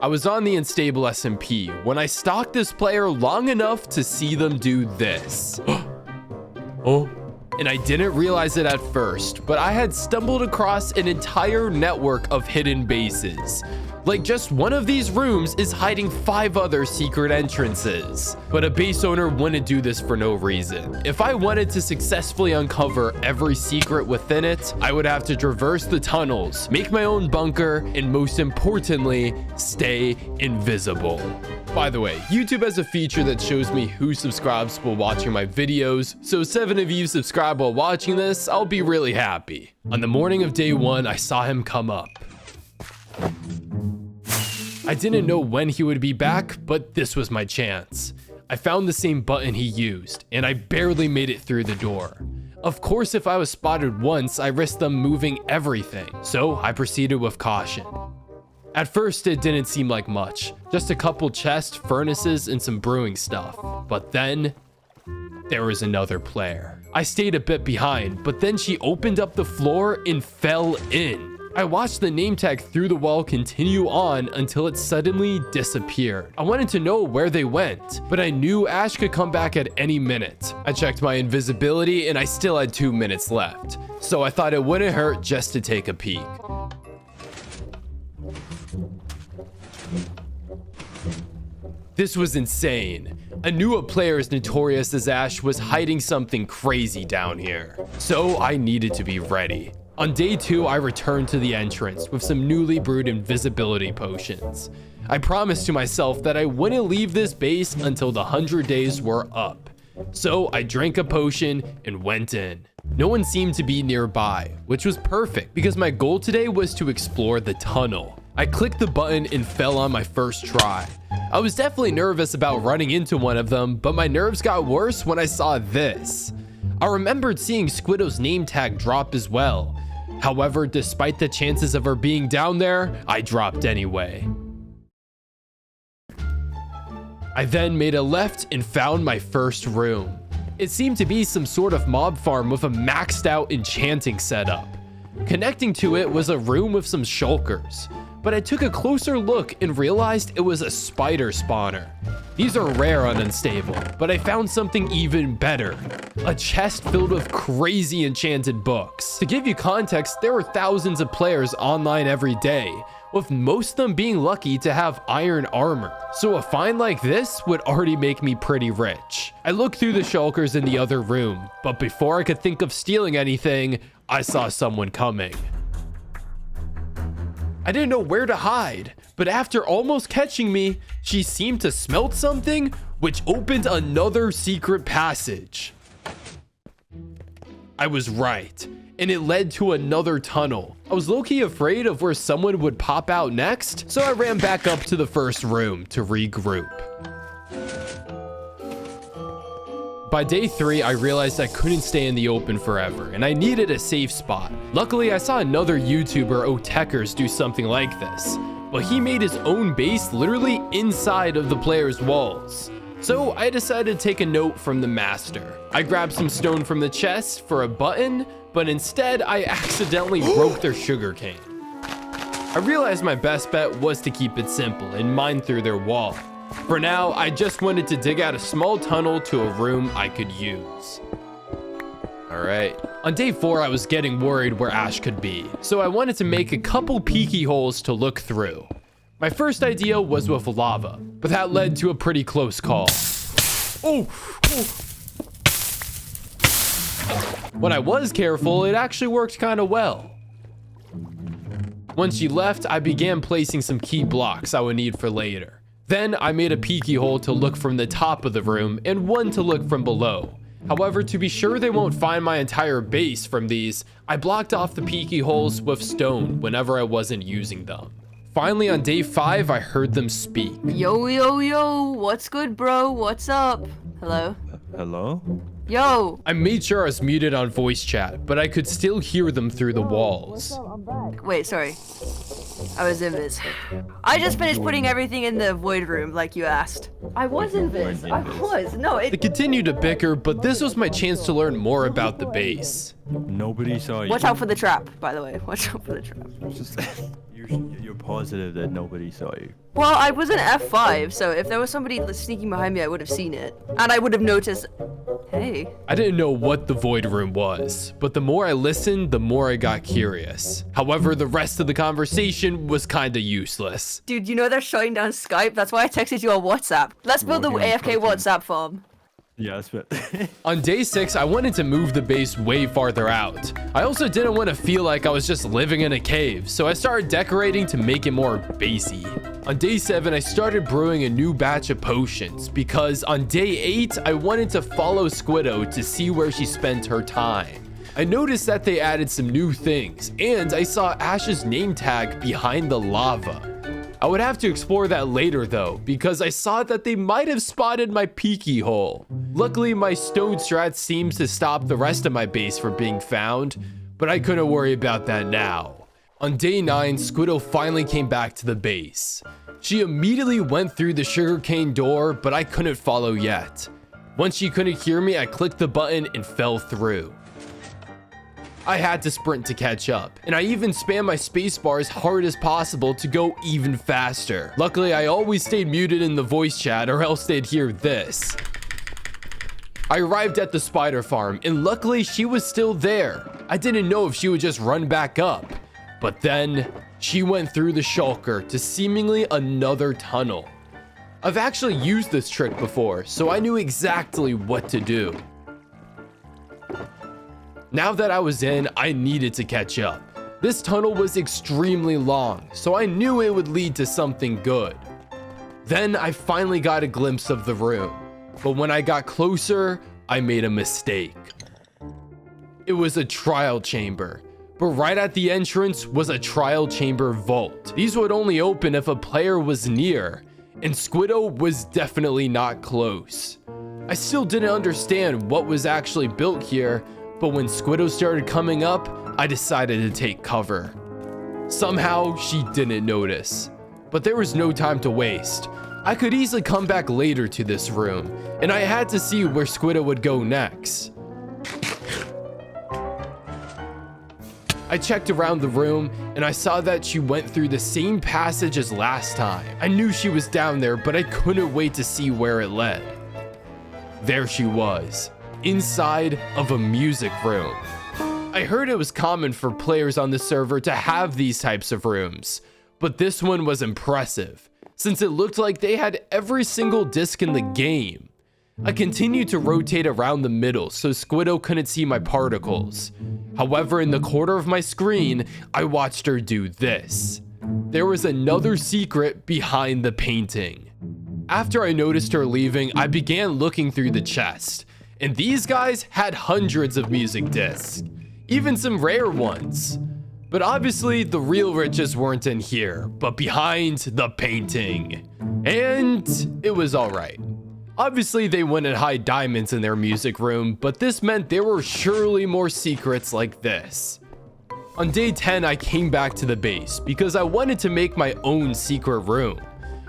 I was on the Unstable SMP when I stalked this player long enough to see them do this. Oh. And I didn't realize it at first, but I had stumbled across an entire network of hidden bases. Like, just one of these rooms is hiding 5 other secret entrances. But a base owner wouldn't do this for no reason. If I wanted to successfully uncover every secret within it, I would have to traverse the tunnels, make my own bunker, and most importantly, stay invisible. By the way, YouTube has a feature that shows me who subscribes while watching my videos, so 7 of you subscribe while watching this, I'll be really happy. On the morning of day 1, I saw him come up. I didn't know when he would be back, but this was my chance. I found the same button he used, and I barely made it through the door. Of course, if I was spotted once, I risked them moving everything, so I proceeded with caution. At first, it didn't seem like much, just a couple chests, furnaces, and some brewing stuff. But then, there was another player. I stayed a bit behind, but then she opened up the floor and fell in. I watched the name tag through the wall continue on until it suddenly disappeared. I wanted to know where they went, but I knew Ash could come back at any minute. I checked my invisibility and I still had 2 minutes left, so I thought it wouldn't hurt just to take a peek. This was insane. I knew a player as notorious as Ash was hiding something crazy down here, so I needed to be ready. On day 2, I returned to the entrance with some newly brewed invisibility potions. I promised to myself that I wouldn't leave this base until the 100 days were up. So I drank a potion and went in. No one seemed to be nearby, which was perfect because my goal today was to explore the tunnel. I clicked the button and fell on my first try. I was definitely nervous about running into one of them, but my nerves got worse when I saw this. I remembered seeing Squiddo's name tag drop as well. However, despite the chances of her being down there, I dropped anyway. I then made a left and found my first room. It seemed to be some sort of mob farm with a maxed out enchanting setup. Connecting to it was a room with some shulkers, but I took a closer look and realized it was a spider spawner. These are rare on Unstable, but I found something even better. A chest filled with crazy enchanted books. To give you context, there were thousands of players online every day, with most of them being lucky to have iron armor. So a find like this would already make me pretty rich. I looked through the shulkers in the other room, but before I could think of stealing anything, I saw someone coming. I didn't know where to hide, but after almost catching me, she seemed to smelt something, which opened another secret passage. I was right, and it led to another tunnel. I was low-key afraid of where someone would pop out next, so I ran back up to the first room to regroup. By day 3, I realized I couldn't stay in the open forever, and I needed a safe spot. Luckily, I saw another YouTuber, Otekers, do something like this, but he made his own base literally inside of the player's walls. So I decided to take a note from the master. I grabbed some stone from the chest for a button, but instead I accidentally broke their sugarcane. I realized my best bet was to keep it simple and mine through their wall. For now, I just wanted to dig out a small tunnel to a room I could use. Alright. On day 4, I was getting worried where Ash could be, so I wanted to make a couple peeky holes to look through. My first idea was with lava, but that led to a pretty close call. Oh! When I was careful, it actually worked kind of well. Once she left, I began placing some key blocks I would need for later. Then I made a peeky hole to look from the top of the room and one to look from below. However, to be sure they won't find my entire base from these, I blocked off the peeky holes with stone whenever I wasn't using them. Finally, on day 5, I heard them speak. Yo, yo, yo, what's good, bro? What's up? Hello? Hello? Yo! I made sure I was muted on voice chat, but I could still hear them through the walls. Wait, sorry. I was invis. I just finished putting everything in the void room like you asked. I was invis. I was. No, They continued to bicker, but this was my chance to learn more about the base. Nobody saw you. Watch out for the trap, by the way. Watch out for the trap. You're positive that nobody saw you. Well, I was in F5, so if there was somebody sneaking behind me, I would have seen it. And I would have noticed, hey. I didn't know what the void room was, but the more I listened, the more I got curious. However, the rest of the conversation was kinda useless. Dude, you know they're shutting down Skype? That's why I texted you on WhatsApp. Let's build the AFK WhatsApp farm. Yeah, that's it. On day 6, I wanted to move the base way farther out. I also didn't want to feel like I was just living in a cave, so I started decorating to make it more basey. On day 7, I started brewing a new batch of potions because on day 8, I wanted to follow Squiddo to see where she spent her time. I noticed that they added some new things, and I saw Ash's name tag behind the lava. I would have to explore that later though, because I saw that they might have spotted my peeky hole. Luckily, my stone strat seems to stop the rest of my base from being found, but I couldn't worry about that now. On day 9, Squiddo finally came back to the base. She immediately went through the sugarcane door, but I couldn't follow yet. Once she couldn't hear me, I clicked the button and fell through. I had to sprint to catch up, and I even spammed my spacebar as hard as possible to go even faster. Luckily, I always stayed muted in the voice chat or else they'd hear this. I arrived at the spider farm, and luckily she was still there. I didn't know if she would just run back up, but then she went through the shulker to seemingly another tunnel. I've actually used this trick before, so I knew exactly what to do. Now that I was in, I needed to catch up. This tunnel was extremely long, so I knew it would lead to something good. Then I finally got a glimpse of the room, but when I got closer, I made a mistake. It was a trial chamber, but right at the entrance was a trial chamber vault. These would only open if a player was near, and Squiddo was definitely not close. I still didn't understand what was actually built here, but when Squiddo started coming up, I decided to take cover. Somehow, she didn't notice. But there was no time to waste. I could easily come back later to this room, and I had to see where Squiddo would go next. I checked around the room, and I saw that she went through the same passage as last time. I knew she was down there, but I couldn't wait to see where it led. There she was, inside of a music room. I heard it was common for players on the server to have these types of rooms, but this one was impressive, since it looked like they had every single disc in the game. I continued to rotate around the middle so Squiddo couldn't see my particles. However, in the corner of my screen, I watched her do this. There was another secret behind the painting. After I noticed her leaving, I began looking through the chest. And these guys had hundreds of music discs, even some rare ones. But obviously the real riches weren't in here, but behind the painting. And it was alright. Obviously they wouldn't hide diamonds in their music room, but this meant there were surely more secrets like this. On day 10, I came back to the base because I wanted to make my own secret room.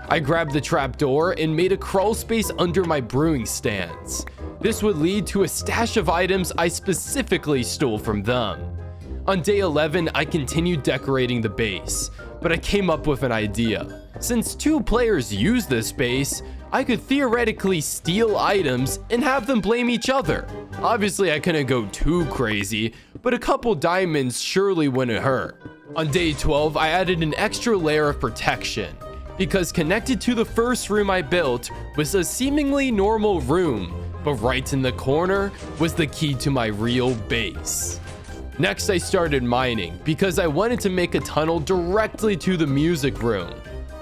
I grabbed the trapdoor and made a crawl space under my brewing stands. This would lead to a stash of items I specifically stole from them. On day 11, I continued decorating the base, but I came up with an idea. Since 2 players use this base, I could theoretically steal items and have them blame each other. Obviously, I couldn't go too crazy, but a couple diamonds surely wouldn't hurt. On day 12, I added an extra layer of protection, because connected to the first room I built was a seemingly normal room, but right in the corner was the key to my real base. Next, I started mining because I wanted to make a tunnel directly to the music room.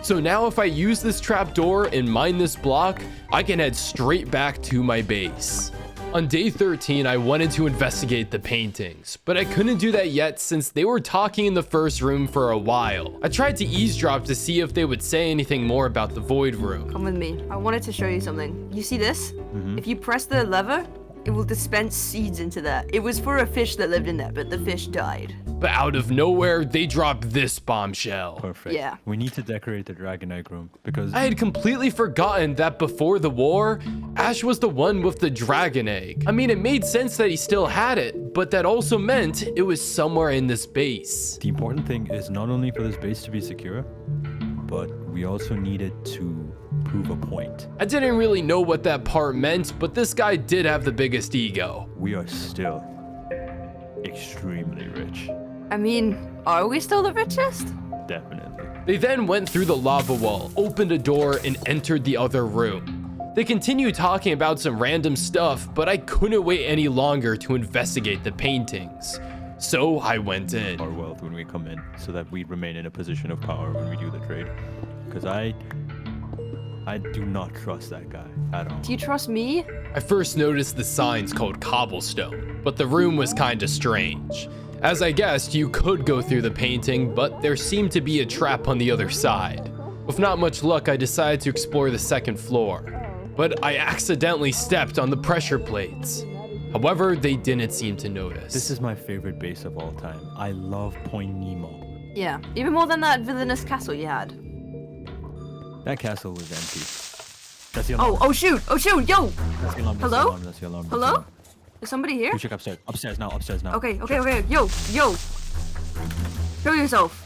So now if I use this trapdoor and mine this block, I can head straight back to my base. On day 13, I wanted to investigate the paintings, but I couldn't do that yet since they were talking in the first room for a while. I tried to eavesdrop to see if they would say anything more about the void room. Come with me. I wanted to show you something. You see this? If you press the lever, it will dispense seeds into that. It was for a fish that lived in there, but the fish died. But out of nowhere, they drop this bombshell. Perfect. Yeah. We need to decorate the dragon egg room because I had completely forgotten that before the war, Ash was the one with the dragon egg. I mean, it made sense that he still had it, but that also meant it was somewhere in this base. the important thing is not only for this base to be secure, but we also needed to prove a point. I didn't really know what that part meant, but this guy did have the biggest ego. We are still extremely rich. I mean, are we still the richest? Definitely. They then went through the lava wall, opened a door, and entered the other room. They continued talking about some random stuff, but I couldn't wait any longer to investigate the paintings. So I went in. Our wealth when we come in so that we remain in a position of power when we do the trade. Because I do not trust that guy at all. Do you trust me? I first noticed the signs called cobblestone, but the room was kinda strange. As I guessed, you could go through the painting, but there seemed to be a trap on the other side. With not much luck, I decided to explore the second floor, but I accidentally stepped on the pressure plates. However, they didn't seem to notice. This is my favorite base of all time. I love Point Nemo. Yeah, even more than that villainous castle you had. That castle was empty. That's the alarm. Oh shoot, yo! That's the alarm. That's Hello? The alarm. That's the alarm. That's the Hello? alarm. Is somebody here? We check upstairs. Upstairs now. Upstairs now. Okay, yo! Show yourself.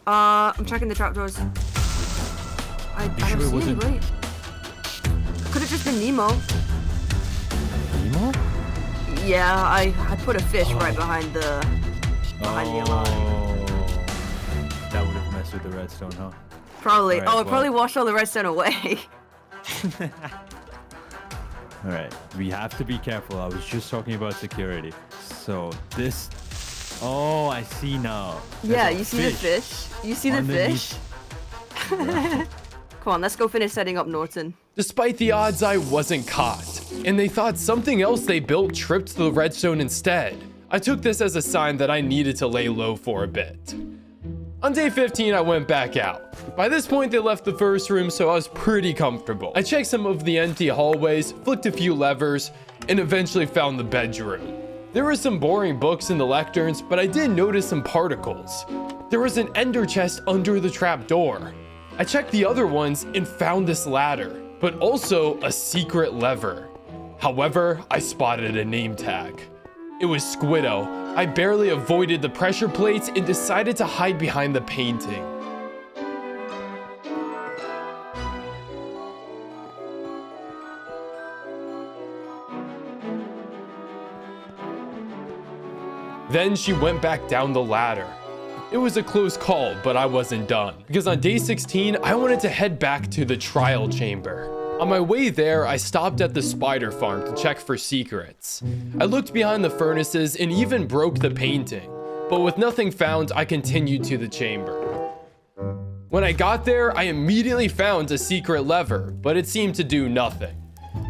I'm checking the trapdoors. I You don't sure it see wasn't- anybody. Could have just been Nemo. Nemo? Yeah, I put a fish right behind the alarm. That would have messed with the redstone, huh? Probably. Alright, Oh, it probably washed all the redstone away. All right, we have to be careful. I was just talking about security. So this, oh, I see now. There's Yeah, a you see the fish. You see the fish. underneath- Come on, let's go finish setting up Norton. Despite the odds, I wasn't caught, and they thought something else they built tripped the redstone instead. I took this as a sign that I needed to lay low for a bit. On day 15, I went back out. By this point, they left the first room, so I was pretty comfortable. I checked some of the empty hallways, flicked a few levers, and eventually found the bedroom. There were some boring books in the lecterns, but I did notice some particles. There was an ender chest under the trapdoor. I checked the other ones and found this ladder, but also a secret lever. However, I spotted a name tag. It was Squiddo. I barely avoided the pressure plates and decided to hide behind the painting. Then she went back down the ladder. It was a close call, but I wasn't done, because on day 16, I wanted to head back to the trial chamber. On my way there, I stopped at the spider farm to check for secrets. I looked behind the furnaces and even broke the painting, but with nothing found, I continued to the chamber. When I got there, I immediately found a secret lever, but it seemed to do nothing.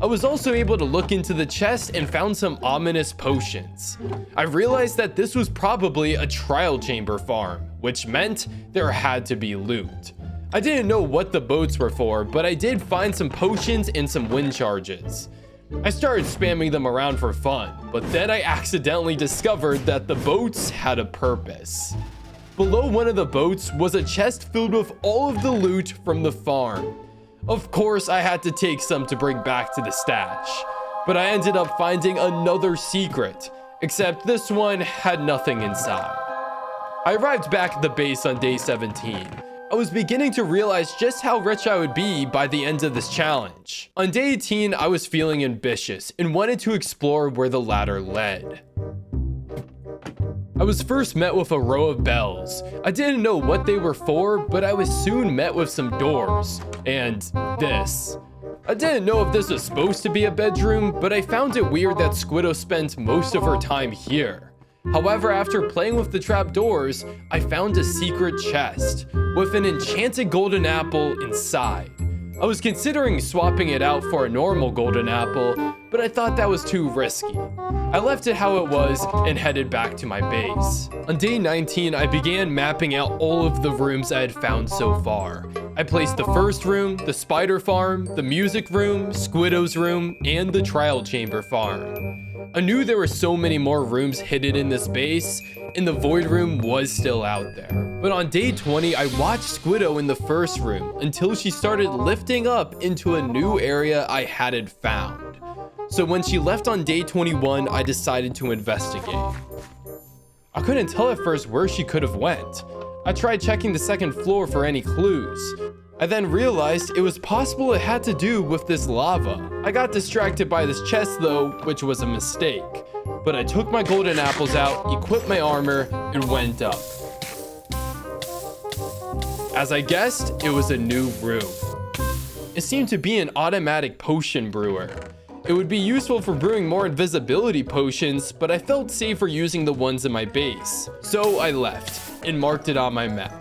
I was also able to look into the chest and found some ominous potions. I realized that this was probably a trial chamber farm, which meant there had to be loot. I didn't know what the boats were for, but I did find some potions and some wind charges. I started spamming them around for fun, but then I accidentally discovered that the boats had a purpose. Below one of the boats was a chest filled with all of the loot from the farm. Of course, I had to take some to bring back to the stash, but I ended up finding another secret, except this one had nothing inside. I arrived back at the base on day 17. I was beginning to realize just how rich I would be by the end of this challenge. On day 18, I was feeling ambitious and wanted to explore where the ladder led. I was first met with a row of bells. I didn't know what they were for, but I was soon met with some doors. And this. I didn't know if this was supposed to be a bedroom, but I found it weird that Squiddo spent most of her time here. However, after playing with the trapdoors, I found a secret chest with an enchanted golden apple inside. I was considering swapping it out for a normal golden apple, but I thought that was too risky. I left it how it was and headed back to my base. On day 19, I began mapping out all of the rooms I had found so far. I placed the first room, the spider farm, the music room, Squiddo's room, and the trial chamber farm. I knew there were so many more rooms hidden in this base, and the void room was still out there. But on day 20, I watched Squiddo in the first room until she started lifting up into a new area I hadn't found. So when she left on day 21, I decided to investigate. I couldn't tell at first where she could have went. I tried checking the second floor for any clues. I then realized it was possible it had to do with this lava. I got distracted by this chest though, which was a mistake. But I took my golden apples out, equipped my armor, and went up. As I guessed, it was a new room. It seemed to be an automatic potion brewer. It would be useful for brewing more invisibility potions, but I felt safer using the ones in my base. So I left and marked it on my map.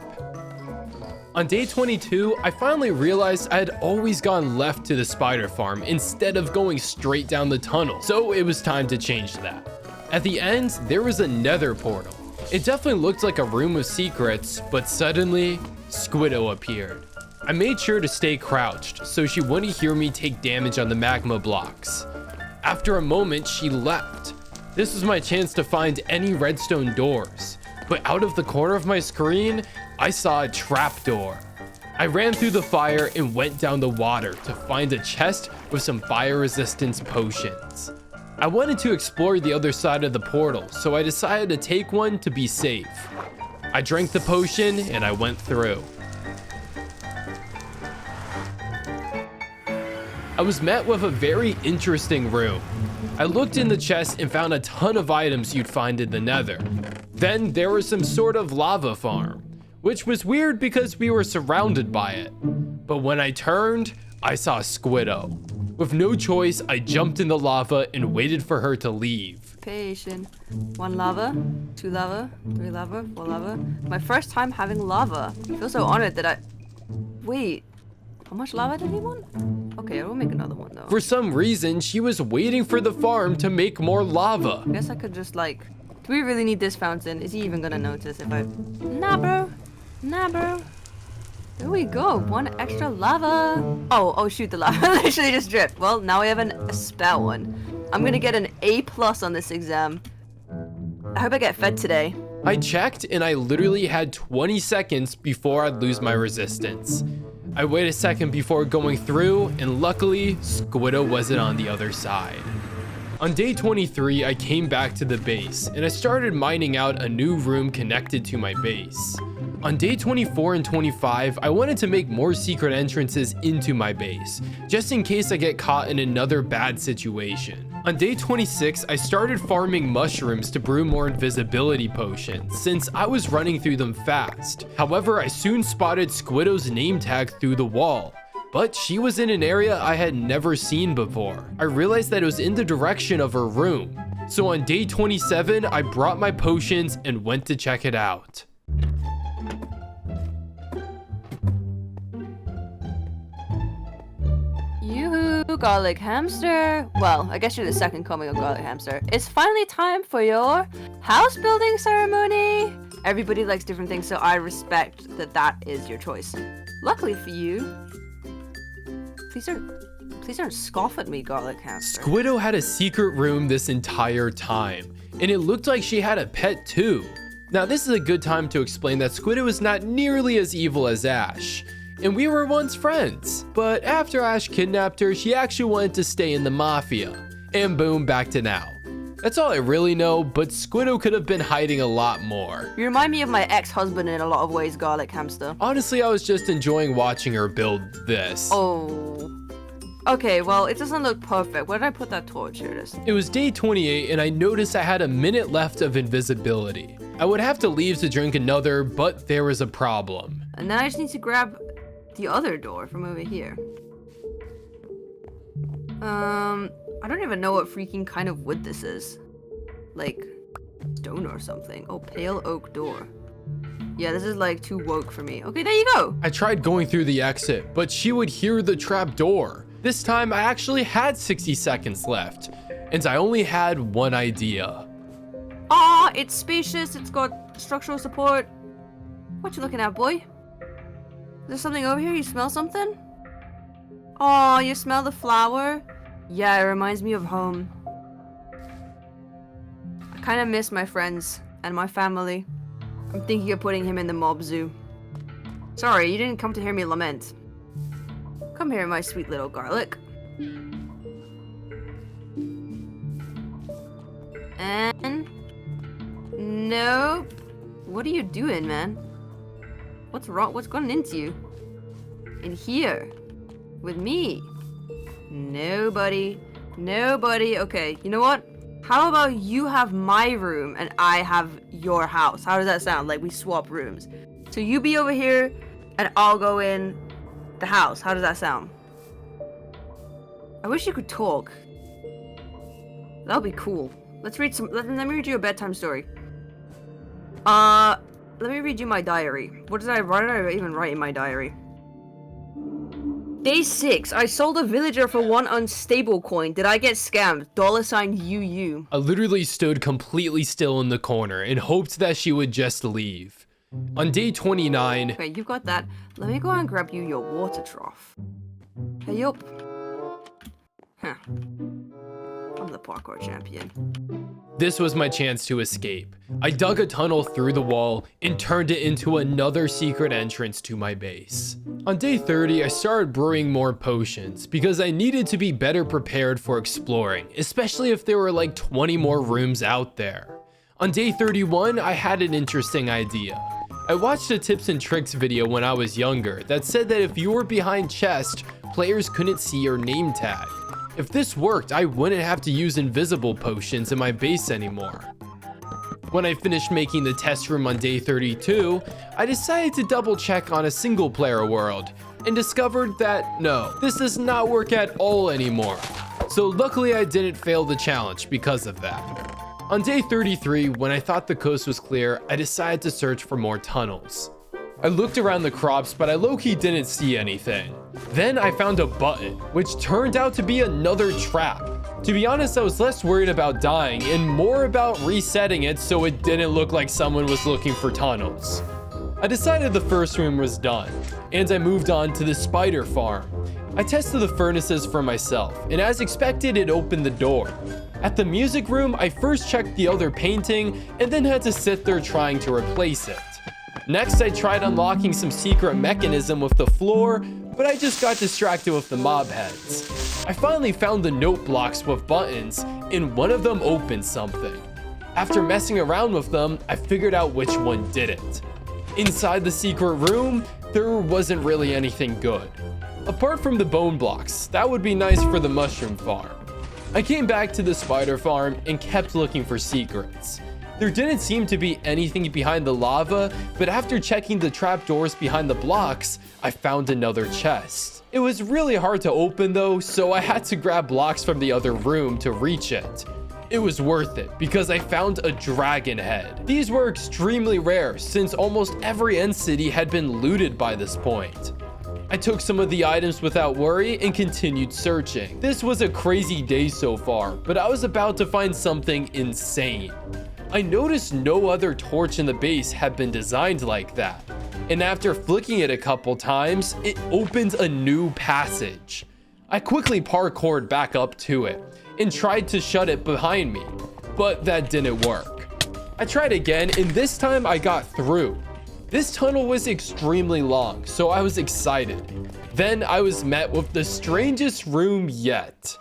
On day 22, I finally realized I had always gone left to the spider farm instead of going straight down the tunnel, so it was time to change that. At the end, there was a nether portal. It definitely looked like a room of secrets, but suddenly, Squiddo appeared. I made sure to stay crouched so she wouldn't hear me take damage on the magma blocks. After a moment, she left. This was my chance to find any redstone doors, but out of the corner of my screen, I saw a trapdoor. I ran through the fire and went down the water to find a chest with some fire resistance potions. I wanted to explore the other side of the portal, so I decided to take one to be safe. I drank the potion and I went through. I was met with a very interesting room. I looked in the chest and found a ton of items you'd find in the nether. Then there was some sort of lava farm, which was weird because we were surrounded by it. But when I turned, I saw Squiddo. With no choice, I jumped in the lava and waited for her to leave. Patient. 1 lava, 2 lava, 3 lava, 4 lava. My first time having lava. I feel so honored that I... Wait, how much lava did he want? Okay, I will make another one though. For some reason, she was waiting for the farm to make more lava. I guess I could just like... Do we really need this fountain? Is he even gonna notice if I... Nah, bro. Nah, bro. There we go. 1 extra lava. Oh, shoot, the lava literally just dripped. Well, now we have a spare one. I'm gonna get an A+ on this exam. I hope I get fed today. I checked and I literally had 20 seconds before I'd lose my resistance. I waited a second before going through, and luckily, Squiddo wasn't on the other side. On day 23, I came back to the base, and I started mining out a new room connected to my base. On day 24 and 25, I wanted to make more secret entrances into my base, just in case I get caught in another bad situation. On day 26, I started farming mushrooms to brew more invisibility potions, since I was running through them fast. However, I soon spotted Squiddo's name tag through the wall, but she was in an area I had never seen before. I realized that it was in the direction of her room. So on day 27, I brought my potions and went to check it out. Yoo-hoo, garlic hamster. Well, I guess you're the second coming of garlic hamster. It's finally time for your house building ceremony. Everybody likes different things, so I respect that that is your choice. Luckily for you, please don't scoff at me, garlic hamster. Squiddo had a secret room this entire time, and it looked like she had a pet too. Now this is a good time to explain that Squiddo is not nearly as evil as Ash, and we were once friends. But after Ash kidnapped her, she actually wanted to stay in the mafia. And boom, back to now. That's all I really know, but Squiddo could have been hiding a lot more. You remind me of my ex-husband in a lot of ways, garlic hamster. Honestly, I was just enjoying watching her build this. Oh. Okay, well, it doesn't look perfect. Where did I put that torch? Here it is. It was day 28, and I noticed I had a minute left of invisibility. I would have to leave to drink another, but there was a problem. And then I just need to grab the other door from over here. I don't even know what freaking kind of wood this is. Like, stone or something. Oh, pale oak door. Yeah, this is like too woke for me. Okay, there you go. I tried going through the exit, but she would hear the trap door. This time I actually had 60 seconds left, and I only had one idea. Ah, it's spacious, it's got structural support. What you looking at, boy? There's something over here, you smell something? Oh, you smell the flower? Yeah, it reminds me of home. I kinda miss my friends and my family. I'm thinking of putting him in the mob zoo. Sorry, you didn't come to hear me lament. Come here, my sweet little garlic. And... nope. What are you doing, man? What's wrong? What's gone into you? In here. With me. Nobody. Nobody. Okay, you know what? How about you have my room and I have your house? How does that sound? Like we swap rooms. So you be over here and I'll go in the house. How does that sound? I wish you could talk. That'll be cool. Let's read some. Let me read you a bedtime story. Let me read you my diary. What did I even write in my diary? Day 6. I sold a villager for 1 unstable coin. Did I get scammed? $UU. I literally stood completely still in the corner and hoped that she would just leave. On day 29... Okay, you've got that. Let me go and grab you your water trough. Hey up. Huh. I'm the parkour champion. This was my chance to escape. I dug a tunnel through the wall and turned it into another secret entrance to my base. On day 30, I started brewing more potions because I needed to be better prepared for exploring, especially if there were like 20 more rooms out there. On day 31, I had an interesting idea. I watched a tips and tricks video when I was younger that said that if you were behind chest, players couldn't see your name tag. If this worked, I wouldn't have to use invisible potions in my base anymore. When I finished making the test room on day 32, I decided to double check on a single player world and discovered that no, this does not work at all anymore. So luckily I didn't fail the challenge because of that. On day 33, when I thought the coast was clear, I decided to search for more tunnels. I looked around the crops, but I low-key didn't see anything. Then I found a button, which turned out to be another trap. To be honest, I was less worried about dying and more about resetting it so it didn't look like someone was looking for tunnels. I decided the first room was done, and I moved on to the spider farm. I tested the furnaces for myself, and as expected, it opened the door. At the music room, I first checked the other painting, and then had to sit there trying to replace it. Next, I tried unlocking some secret mechanism with the floor, but I just got distracted with the mob heads. I finally found the note blocks with buttons, and one of them opened something. After messing around with them, I figured out which one did it. Inside the secret room, there wasn't really anything good. Apart from the bone blocks, that would be nice for the mushroom farm. I came back to the spider farm and kept looking for secrets. There didn't seem to be anything behind the lava, but after checking the trapdoors behind the blocks, I found another chest. It was really hard to open though, so I had to grab blocks from the other room to reach it. It was worth it because I found a dragon head. These were extremely rare since almost every end city had been looted by this point. I took some of the items without worry and continued searching. This was a crazy day so far, but I was about to find something insane. I noticed no other torch in the base had been designed like that, and after flicking it a couple times, it opened a new passage. I quickly parkoured back up to it and tried to shut it behind me, but that didn't work. I tried again, and this time I got through. This tunnel was extremely long, so I was excited. Then I was met with the strangest room yet.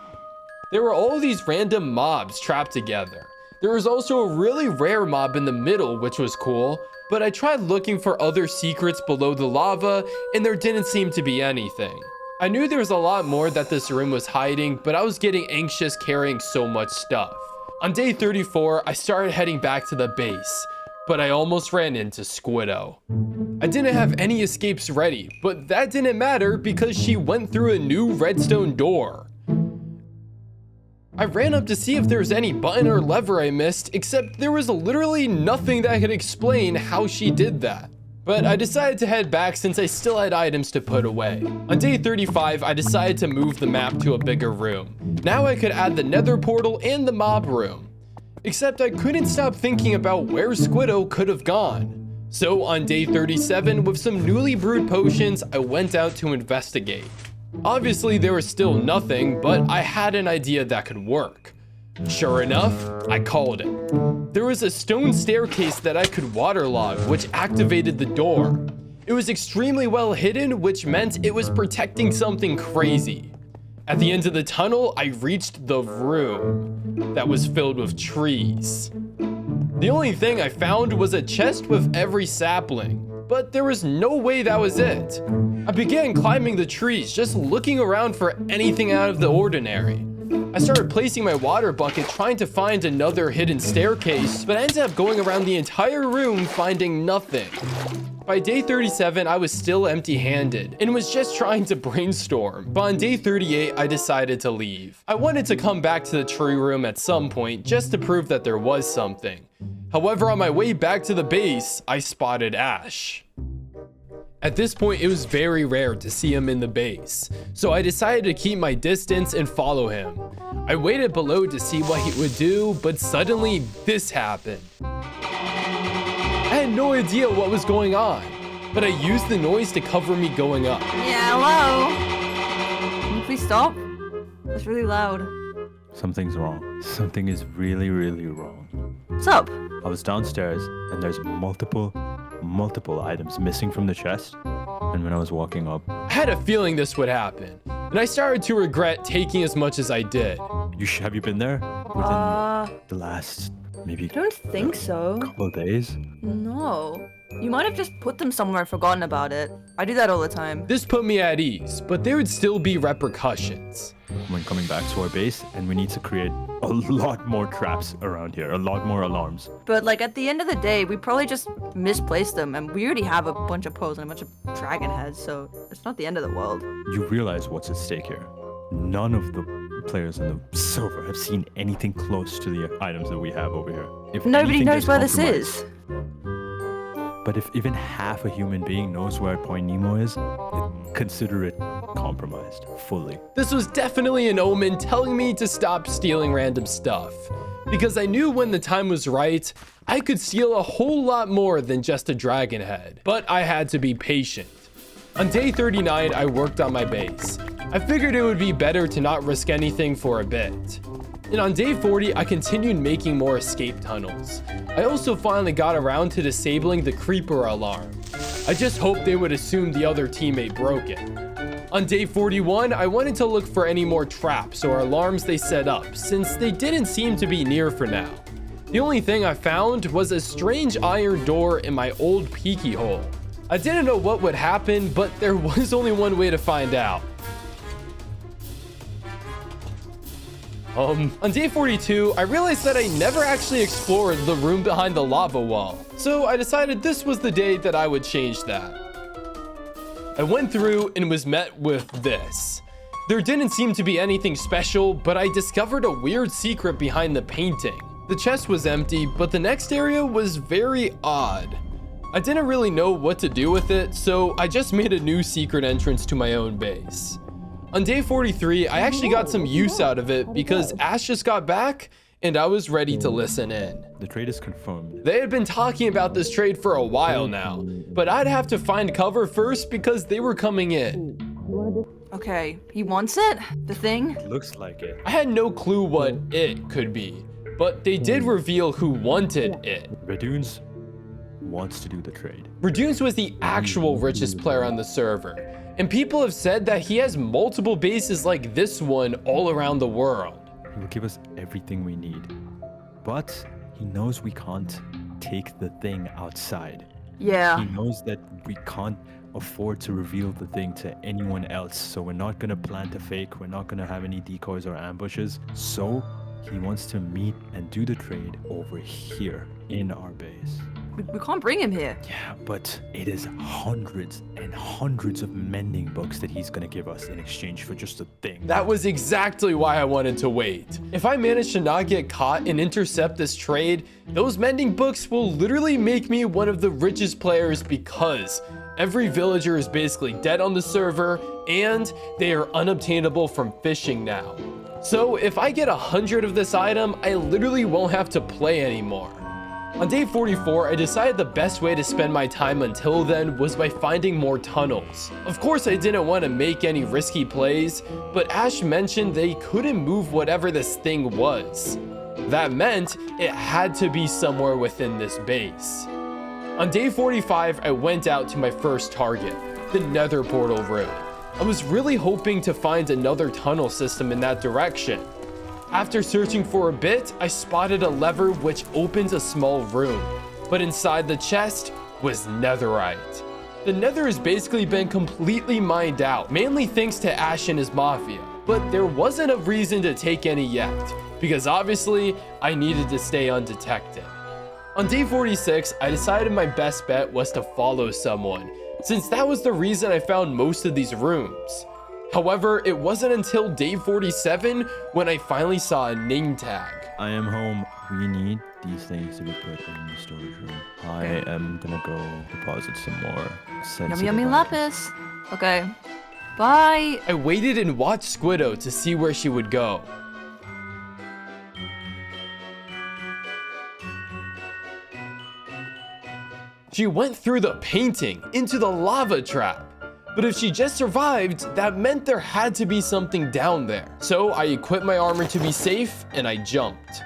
There were all these random mobs trapped together. There was also a really rare mob in the middle, which was cool, but I tried looking for other secrets below the lava, and there didn't seem to be anything. I knew there was a lot more that this room was hiding, but I was getting anxious carrying so much stuff. On day 34, I started heading back to the base, but I almost ran into Squiddo. I didn't have any escapes ready, but that didn't matter because she went through a new redstone door. I ran up to see if there was any button or lever I missed, except there was literally nothing that could explain how she did that. but I decided to head back since I still had items to put away. On day 35, I decided to move the map to a bigger room. Now I could add the nether portal and the mob room. Except I couldn't stop thinking about where Squiddo could have gone. So on day 37, with some newly brewed potions, I went out to investigate. Obviously, there was still nothing, but I had an idea that could work. Sure enough, I called it. There was a stone staircase that I could waterlog, which activated the door. It was extremely well hidden, which meant it was protecting something crazy. At the end of the tunnel, I reached the room that was filled with trees. The only thing I found was a chest with every sapling, but there was no way that was it. I began climbing the trees, just looking around for anything out of the ordinary. I started placing my water bucket trying to find another hidden staircase, but I ended up going around the entire room finding nothing. By day 37, I was still empty-handed and was just trying to brainstorm, but on day 38, I decided to leave. I wanted to come back to the tree room at some point just to prove that there was something. However, on my way back to the base, I spotted Ash. At this point, it was very rare to see him in the base, so I decided to keep my distance and follow him. I waited below to see what he would do, but suddenly this happened. I had no idea what was going on, but I used the noise to cover me going up. Yeah, hello? Can you please stop? It's really loud. Something's wrong. Something is really, really wrong. What's up? I was downstairs and there's multiple items missing from the chest. And when I was walking up, I had a feeling this would happen, and I started to regret taking as much as I did. have you been there within the last maybe I don't think so. couple of days? No. You might have just put them somewhere and forgotten about it. I do that all the time. This put me at ease, but there would still be repercussions. When coming back to our base, and we need to create a lot more traps around here, a lot more alarms. But like at the end of the day, we probably just misplaced them, and we already have a bunch of pearls and a bunch of dragon heads, so it's not the end of the world. You realize what's at stake here. None of the players in the server have seen anything close to the items that we have over here. If Nobody anything knows gets where this compromised- is. But if even half a human being knows where Point Nemo is, consider it compromised fully. This was definitely an omen telling me to stop stealing random stuff, because I knew when the time was right, I could steal a whole lot more than just a dragon head, but I had to be patient. On day 39, I worked on my base. I figured it would be better to not risk anything for a bit. And on day 40, I continued making more escape tunnels. I also finally got around to disabling the creeper alarm. I just hoped they would assume the other teammate broke it. On day 41, I wanted to look for any more traps or alarms they set up, since they didn't seem to be near for now. The only thing I found was a strange iron door in my old peeky hole. I didn't know what would happen, but there was only one way to find out. On day 42, I realized that I never actually explored the room behind the lava wall, so I decided this was the day that I would change that. I went through and was met with this. There didn't seem to be anything special, but I discovered a weird secret behind the painting. The chest was empty, but the next area was very odd. I didn't really know what to do with it, so I just made a new secret entrance to my own base. On day 43, I actually got some use out of it because Ash just got back and I was ready to listen in. The trade is confirmed. They had been talking about this trade for a while now, but I'd have to find cover first because they were coming in. Okay, he wants it? The thing? Looks like it. I had no clue what it could be, but they did reveal who wanted it. Redunes wants to do the trade. Redunes was the actual richest player on the server, and people have said that he has multiple bases like this one all around the world. He will give us everything we need, but he knows we can't take the thing outside. Yeah. He knows that we can't afford to reveal the thing to anyone else, so we're not going to plant a fake, we're not going to have any decoys or ambushes, so he wants to meet and do the trade over here in our base. We can't bring him here. Yeah, but it is hundreds and hundreds of mending books that he's gonna give us in exchange for just a thing. That was exactly why I wanted to wait. If I manage to not get caught and intercept this trade, those mending books will literally make me one of the richest players because every villager is basically dead on the server and they are unobtainable from fishing now. So if I get 100 of this item, I literally won't have to play anymore. On day 44, I decided the best way to spend my time until then was by finding more tunnels. Of course, I didn't want to make any risky plays, but Ash mentioned they couldn't move whatever this thing was. That meant it had to be somewhere within this base. On day 45, I went out to my first target, the nether portal room. I was really hoping to find another tunnel system in that direction. After searching for a bit, I spotted a lever which opens a small room, but inside the chest was netherite. The nether has basically been completely mined out, mainly thanks to Ash and his mafia, but there wasn't a reason to take any yet, because obviously I needed to stay undetected. On day 46, I decided my best bet was to follow someone, since that was the reason I found most of these rooms. However, it wasn't until day 47 when I finally saw a name tag. I am home. We need these things to be put in the storage room. I am gonna go deposit some more sensitive Yummy items. lapis. Okay. Bye. I waited and watched Squiddo to see where she would go. She went through the painting into the lava trap. But if she just survived, that meant there had to be something down there. So I equipped my armor to be safe and I jumped.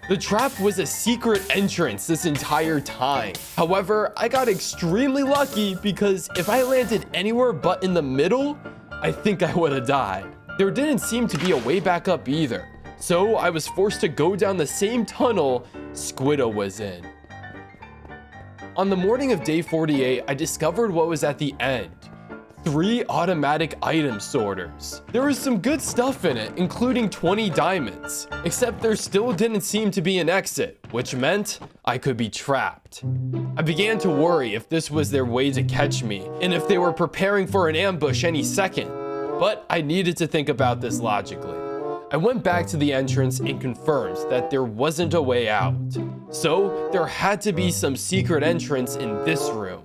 The trap was a secret entrance this entire time. However, I got extremely lucky because if I landed anywhere but in the middle, I think I would have died. There didn't seem to be a way back up either. So I was forced to go down the same tunnel Squiddo was in. On the morning of day 48, I discovered what was at the end. 3 automatic item sorters. There was some good stuff in it, including 20 diamonds. Except there still didn't seem to be an exit, which meant I could be trapped. I began to worry if this was their way to catch me, and if they were preparing for an ambush any second. But I needed to think about this logically. I went back to the entrance and confirmed that there wasn't a way out. So there had to be some secret entrance in this room.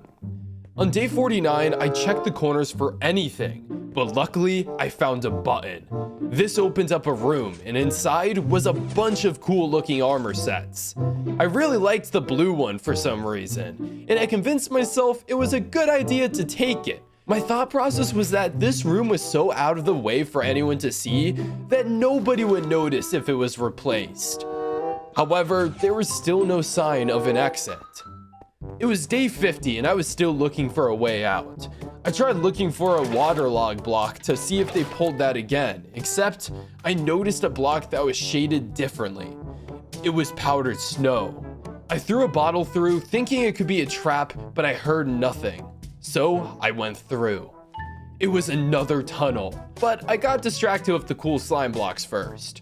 On day 49, I checked the corners for anything, but luckily I found a button. This opened up a room, and inside was a bunch of cool looking armor sets. I really liked the blue one for some reason, and I convinced myself it was a good idea to take it. My thought process was that this room was so out of the way for anyone to see that nobody would notice if it was replaced. However, there was still no sign of an exit. It was day 50 and I was still looking for a way out. I tried looking for a waterlog block to see if they pulled that again, except I noticed a block that was shaded differently. It was powdered snow. I threw a bottle through thinking it could be a trap, but I heard nothing. So I went through. It was another tunnel, but I got distracted with the cool slime blocks first.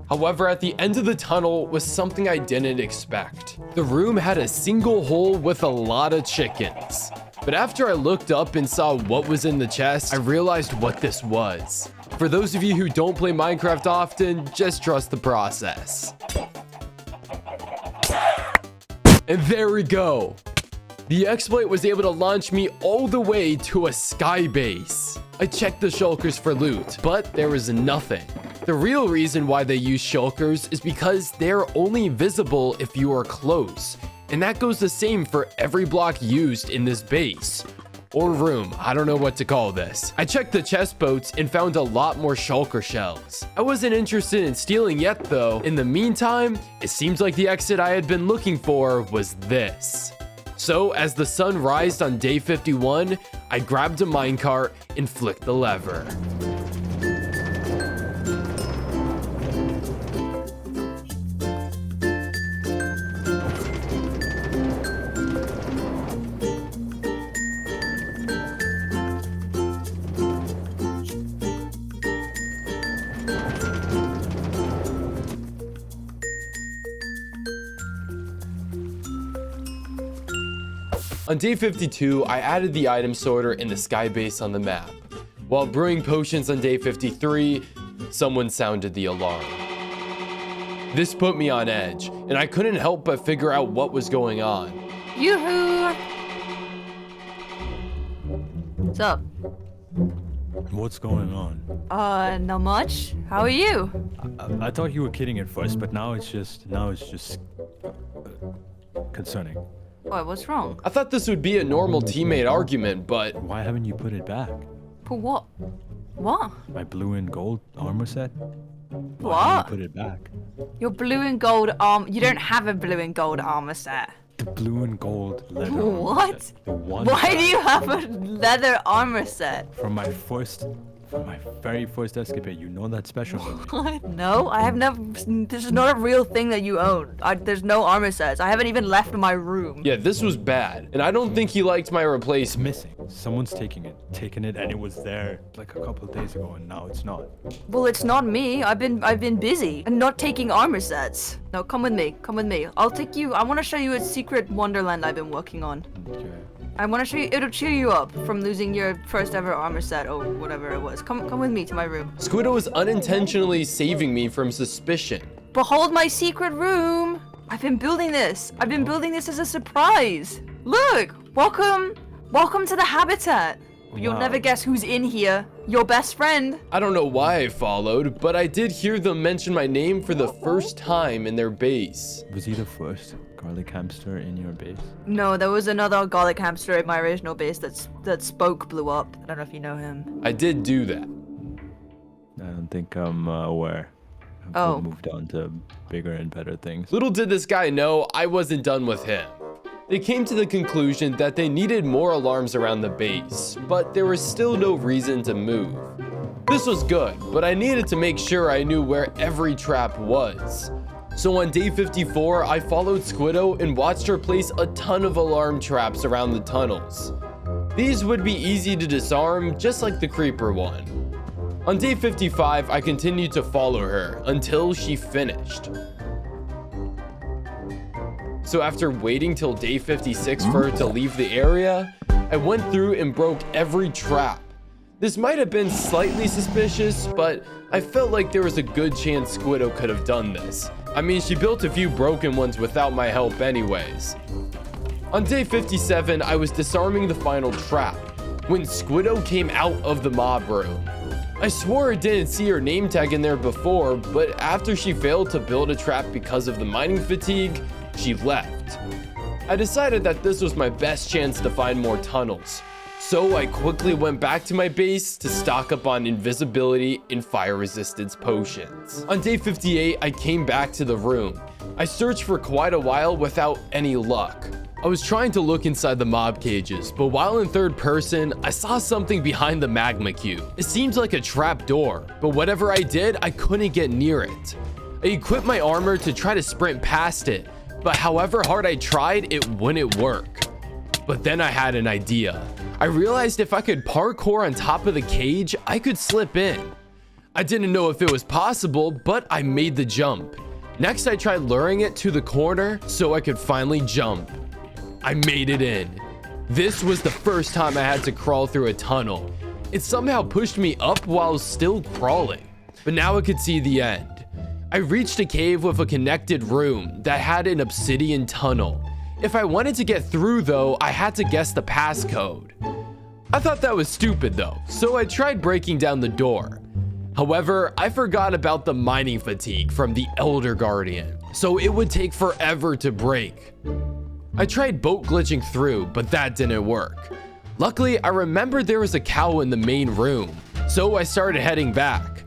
However, at the end of the tunnel was something I didn't expect. The room had a single hole with a lot of chickens. But after I looked up and saw what was in the chest, I realized what this was. For those of you who don't play Minecraft often, just trust the process. And there we go. The exploit was able to launch me all the way to a sky base. I checked the shulkers for loot, but there was nothing. The real reason why they use shulkers is because they're only visible if you are close, and that goes the same for every block used in this base. Or room, I don't know what to call this. I checked the chest boats and found a lot more shulker shells. I wasn't interested in stealing yet though. In the meantime, it seems like the exit I had been looking for was this. So as the sun rised on day 51, I grabbed a minecart and flicked the lever. On day 52, I added the item sorter in the sky base on the map. While brewing potions on day 53, someone sounded the alarm. This put me on edge, and I couldn't help but figure out what was going on. Yoo-hoo! What's up? What's going on? Not much. How are you? I thought you were kidding at first, but now it's just concerning. What, what's wrong? I thought this would be a normal teammate argument, but Why haven't you put it back? For what? What? My blue and gold armor set? Why What? haven't you put it back? Your blue and gold arm. You don't have a blue and gold armor set. The blue and gold leather armor What? set. The one Why that do you have a leather armor set? From my very first escapade, you know that's special. What? No, I have never. This is not a real thing that you own. There's no armor sets. I haven't even left my room. yeah, this was bad. And I don't think he liked my It's replacement. missing. Someone's taken it, and it was there like a couple of days ago, and now it's not. Well, it's not me. I've been busy and not taking armor sets. No, come with me. Come with me. I'll take you. I want to show you a secret wonderland I've been working on. Okay. I want to show you. It'll cheer you up from losing your first ever armor set or whatever it was. Come with me to my room. Squiddo was unintentionally saving me from suspicion. Behold my secret room. I've been building this. I've been building this as a surprise. Look, welcome to the habitat. You'll Wow. never guess who's in here. Your best friend. I don't know why I followed, but I did hear them mention my name for the first time in their base. Was he the first garlic hamster in your base? No, there was another garlic hamster at my original base that spoke blew up. I don't know if you know him. I did do that. I don't think I'm aware. Oh. I've moved on to bigger and better things. Little did this guy know I wasn't done with him. They came to the conclusion that they needed more alarms around the base, but there was still no reason to move. This was good, but I needed to make sure I knew where every trap was. So on day 54, I followed Squiddo and watched her place a ton of alarm traps around the tunnels. These would be easy to disarm, just like the creeper one. On day 55, I continued to follow her until she finished. So after waiting till day 56 for her to leave the area, I went through and broke every trap. This might have been slightly suspicious, but I felt like there was a good chance Squiddo could have done this. I mean, she built a few broken ones without my help anyways. On day 57, I was disarming the final trap when Squiddo came out of the mob room. I swore I didn't see her name tag in there before, but after she failed to build a trap because of the mining fatigue, she left. I decided that this was my best chance to find more tunnels, so I quickly went back to my base to stock up on invisibility and fire resistance potions. On day 58, I came back to the room. I searched for quite a while without any luck. I was trying to look inside the mob cages, but while in third person, I saw something behind the magma cube. It seems like a trap door, but whatever I did, I couldn't get near it. I equipped my armor to try to sprint past it, but however hard I tried, it wouldn't work. But then I had an idea. I realized if I could parkour on top of the cage, I could slip in. I didn't know if it was possible, but I made the jump. Next, I tried luring it to the corner so I could finally jump. I made it in. This was the first time I had to crawl through a tunnel. It somehow pushed me up while still crawling, but now I could see the end. I reached a cave with a connected room that had an obsidian tunnel. If I wanted to get through though, I had to guess the passcode. I thought that was stupid though, so I tried breaking down the door. However, I forgot about the mining fatigue from the Elder Guardian, so it would take forever to break. I tried boat glitching through, but that didn't work. Luckily, I remembered there was a cow in the main room, so I started heading back.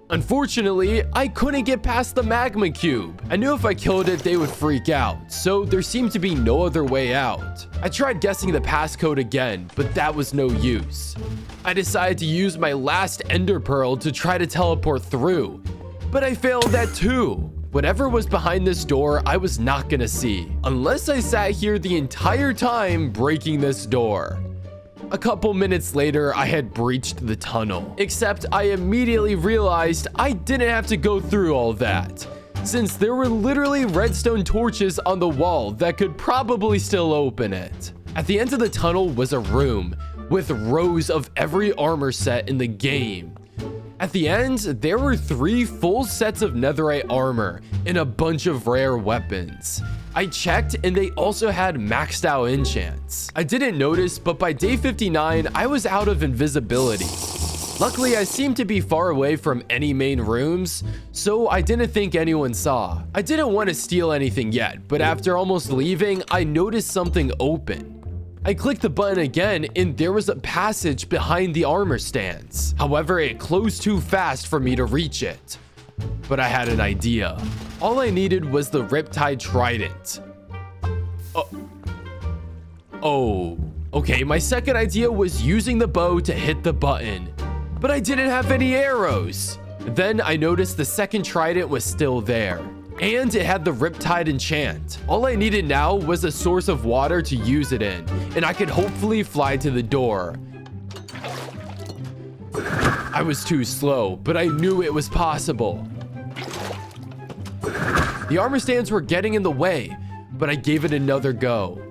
Unfortunately, I couldn't get past the magma cube. I knew if I killed it, they would freak out, so there seemed to be no other way out. I tried guessing the passcode again, but that was no use. I decided to use my last ender pearl to try to teleport through, but I failed that too. Whatever was behind this door, I was not gonna see, unless I sat here the entire time breaking this door. A couple minutes later, I had breached the tunnel, except I immediately realized I didn't have to go through all that. since there were literally redstone torches on the wall that could probably still open it. At the end of the tunnel was a room with rows of every armor set in the game. At the end, there were 3 full sets of netherite armor and a bunch of rare weapons. I checked and they also had maxed out enchants. I didn't notice, but by day 59, I was out of invisibility. Luckily, I seemed to be far away from any main rooms, so I didn't think anyone saw. I didn't want to steal anything yet, but after almost leaving, I noticed something open. I clicked the button again and there was a passage behind the armor stands. However, it closed too fast for me to reach it. But I had an idea. All I needed was the Riptide Trident. Oh, okay, my second idea was using the bow to hit the button, but I didn't have any arrows. Then I noticed the second trident was still there, and it had the Riptide enchant. All I needed now was a source of water to use it in, and I could hopefully fly to the door. I was too slow, but I knew it was possible. The armor stands were getting in the way, but I gave it another go.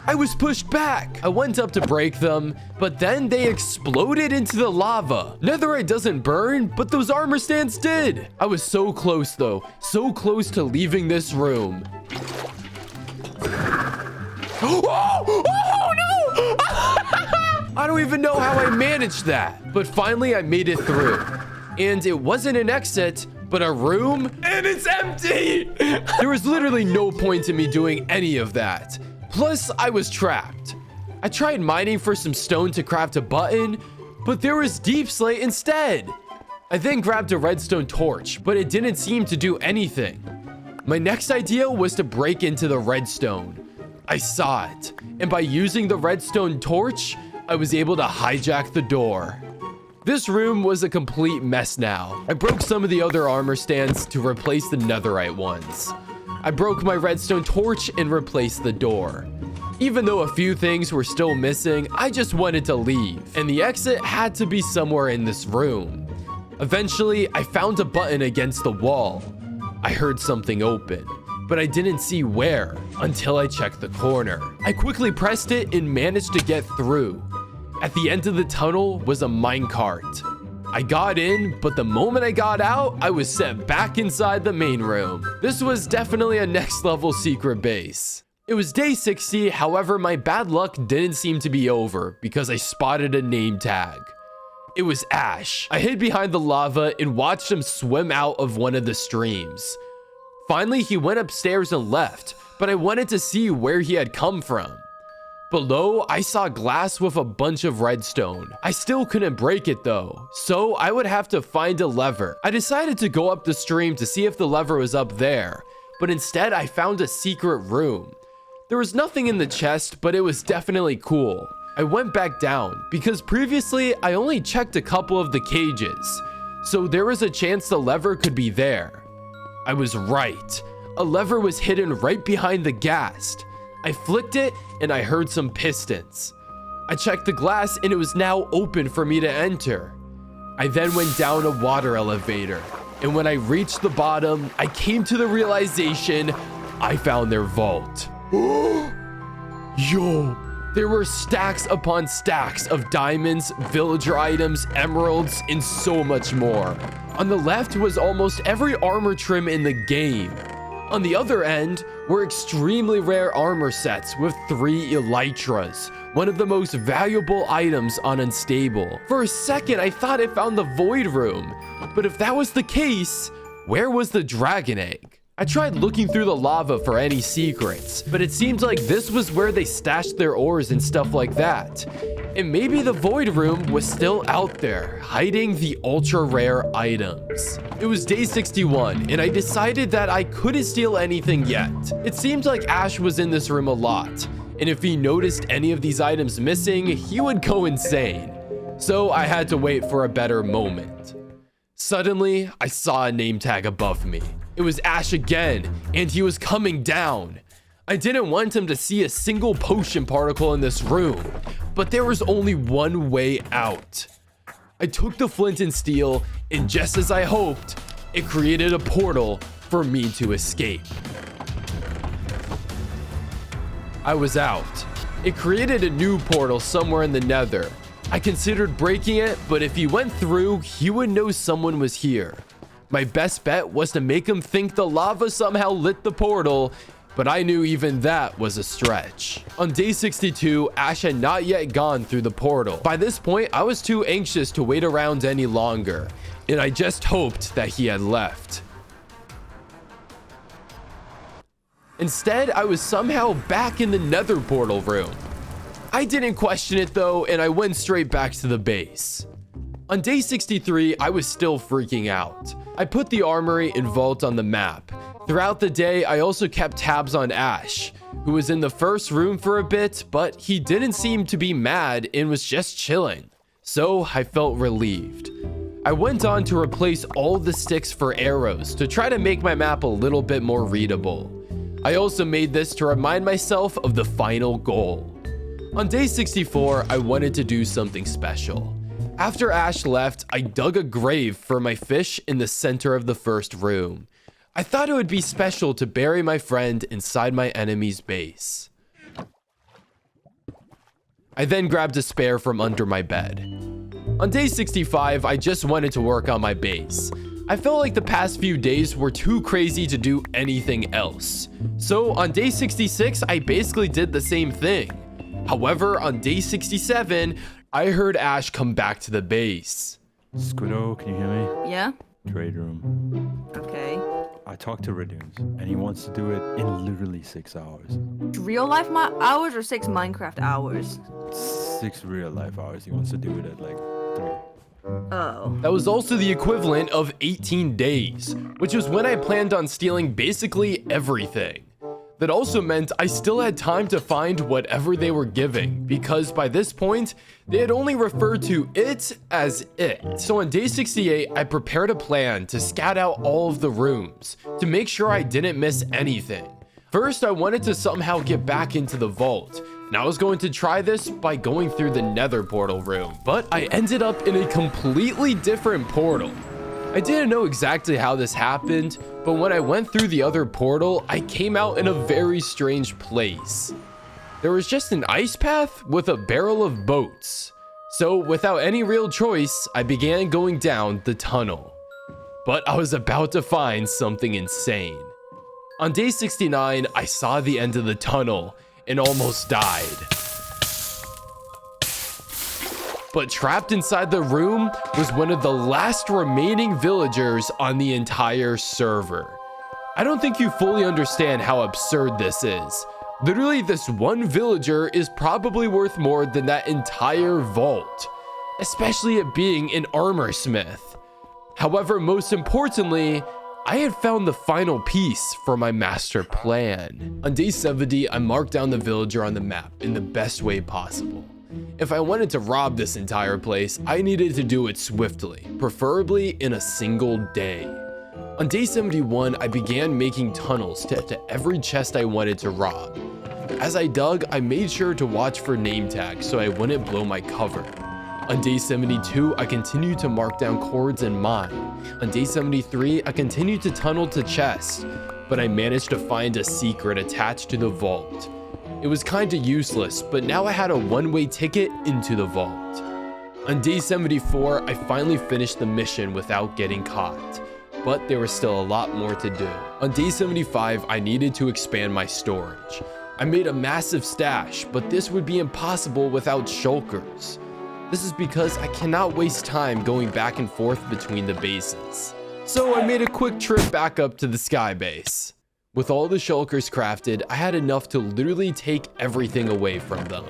I was pushed back. I went up to break them, but then they exploded into the lava. Netherite doesn't burn, but those armor stands did. I was so close though, so close to leaving this room. Oh no! I don't even know how I managed that, but finally I made it through. And it wasn't an exit, but a room, and it's empty. There was literally no point in me doing any of that. Plus, I was trapped. I tried mining for some stone to craft a button, but there was deep slate instead. I then grabbed a redstone torch, but it didn't seem to do anything. My next idea was to break into the redstone. I saw it, and by using the redstone torch, I was able to hijack the door. This room was a complete mess now. I broke some of the other armor stands to replace the netherite ones. I broke my redstone torch and replaced the door. Even though a few things were still missing, I just wanted to leave, and the exit had to be somewhere in this room. Eventually, I found a button against the wall. I heard something open, but I didn't see where until I checked the corner. I quickly pressed it and managed to get through. At the end of the tunnel was a minecart. I got in, but the moment I got out, I was set back inside the main room. This was definitely a next level secret base. It was day 60, however, my bad luck didn't seem to be over because I spotted a name tag. It was Ash. I hid behind the lava and watched him swim out of one of the streams. Finally, he went upstairs and left, but I wanted to see where he had come from. Below, I saw glass with a bunch of redstone. I still couldn't break it though, so I would have to find a lever. I decided to go up the stream to see if the lever was up there, but instead I found a secret room. There was nothing in the chest, but it was definitely cool. I went back down because previously I only checked a couple of the cages, so there was a chance the lever could be there. I was right. A lever was hidden right behind the ghast. I flicked it and I heard some pistons. I checked the glass and it was now open for me to enter. I then went down a water elevator, and when I reached the bottom, I came to the realization I found their vault. Yo, there were stacks upon stacks of diamonds, villager items, emeralds, and so much more. On the left was almost every armor trim in the game. On the other end were extremely rare armor sets with 3 elytras, one of the most valuable items on Unstable. For a second, I thought I found the void room, but if that was the case, where was the dragon egg? I tried looking through the lava for any secrets, but it seemed like this was where they stashed their ores and stuff like that. And maybe the void room was still out there, hiding the ultra rare items. It was day 61, and I decided that I couldn't steal anything yet. It seemed like Ash was in this room a lot, and if he noticed any of these items missing, he would go insane. So I had to wait for a better moment. Suddenly, I saw a name tag above me. It was Ash again, and he was coming down. I didn't want him to see a single potion particle in this room, but there was only one way out. I took the flint and steel, and just as I hoped, it created a portal for me to escape. I was out. It created a new portal somewhere in the nether. I considered breaking it, but if he went through, he would know someone was here. My best bet was to make him think the lava somehow lit the portal, but I knew even that was a stretch. On day 62, Ash had not yet gone through the portal. By this point, I was too anxious to wait around any longer, and I just hoped that he had left. Instead, I was somehow back in the nether portal room. I didn't question it though, and I went straight back to the base. On day 63, I was still freaking out. I put the armory and vault on the map. Throughout the day, I also kept tabs on Ash, who was in the first room for a bit, but he didn't seem to be mad and was just chilling. So I felt relieved. I went on to replace all the sticks for arrows to try to make my map a little bit more readable. I also made this to remind myself of the final goal. On day 64, I wanted to do something special. After Ash left, I dug a grave for my fish in the center of the first room. I thought it would be special to bury my friend inside my enemy's base. I then grabbed a spare from under my bed. On day 65, I just wanted to work on my base. I felt like the past few days were too crazy to do anything else. So on day 66, I basically did the same thing. However, on day 67, I heard Ash come back to the base. Squiddo, can you hear me? Yeah? Trade room. Okay. I talked to Redunes, and he wants to do it in literally 6 hours. Real life hours or 6 Minecraft hours? 6 real life hours. He wants to do it at like 3. Oh. That was also the equivalent of 18 days, which was when I planned on stealing basically everything. That also meant I still had time to find whatever they were giving, because by this point, they had only referred to it as it. So on day 68, I prepared a plan to scout out all of the rooms, to make sure I didn't miss anything. First, I wanted to somehow get back into the vault, and I was going to try this by going through the nether portal room, but I ended up in a completely different portal. I didn't know exactly how this happened, but when I went through the other portal, I came out in a very strange place. There was just an ice path with a barrel of boats. So without any real choice, I began going down the tunnel. But I was about to find something insane. On day 69, I saw the end of the tunnel and almost died. But trapped inside the room was one of the last remaining villagers on the entire server. I don't think you fully understand how absurd this is. Literally, this one villager is probably worth more than that entire vault, especially it being an armor smith. However, most importantly, I had found the final piece for my master plan. On day 70, I marked down the villager on the map in the best way possible. If I wanted to rob this entire place, I needed to do it swiftly, preferably in a single day. On day 71, I began making tunnels to every chest I wanted to rob. As I dug, I made sure to watch for name tags so I wouldn't blow my cover. On day 72, I continued to mark down cords and mine. On day 73, I continued to tunnel to chests, but I managed to find a secret attached to the vault. It was kinda useless, but now I had a one-way ticket into the vault. On day 74, I finally finished the mission without getting caught, but there was still a lot more to do. On day 75, I needed to expand my storage. I made a massive stash, but this would be impossible without shulkers. This is because I cannot waste time going back and forth between the bases. So I made a quick trip back up to the sky base. With all the shulkers crafted, I had enough to literally take everything away from them.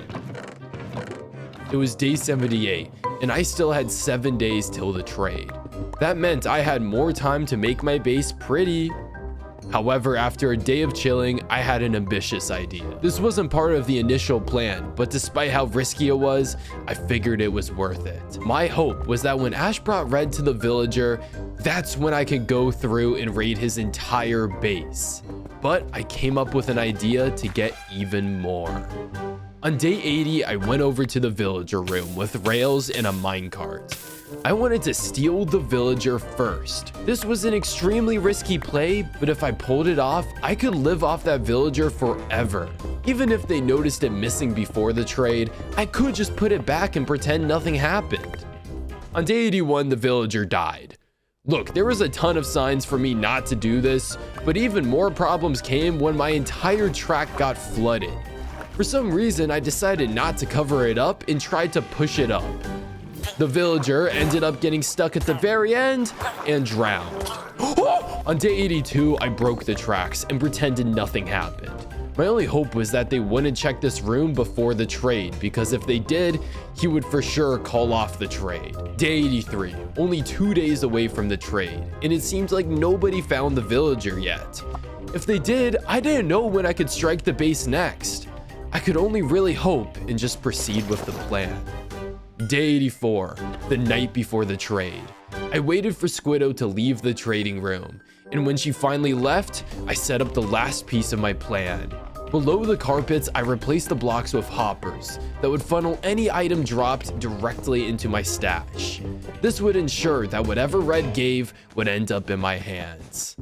It was day 78, and I still had 7 days till the trade. That meant I had more time to make my base pretty. However, after a day of chilling, I had an ambitious idea. This wasn't part of the initial plan, but despite how risky it was, I figured it was worth it. My hope was that when Ash brought Red to the villager, that's when I could go through and raid his entire base. But I came up with an idea to get even more. On day 80, I went over to the villager room with rails and a minecart. I wanted to steal the villager first. This was an extremely risky play, but if I pulled it off, I could live off that villager forever. Even if they noticed it missing before the trade, I could just put it back and pretend nothing happened. On day 81, the villager died. Look, there was a ton of signs for me not to do this, but even more problems came when my entire track got flooded. For some reason, I decided not to cover it up and tried to push it up. The villager ended up getting stuck at the very end and drowned. On day 82, I broke the tracks and pretended nothing happened. My only hope was that they wouldn't check this room before the trade, because if they did, he would for sure call off the trade. Day 83, only 2 days away from the trade, and it seems like nobody found the villager yet. If they did, I didn't know when I could strike the base next. I could only really hope and just proceed with the plan. Day 84, the night before the trade. I waited for Squiddo to leave the trading room, and when she finally left, I set up the last piece of my plan. Below the carpets, I replaced the blocks with hoppers that would funnel any item dropped directly into my stash. This would ensure that whatever Red gave would end up in my hands.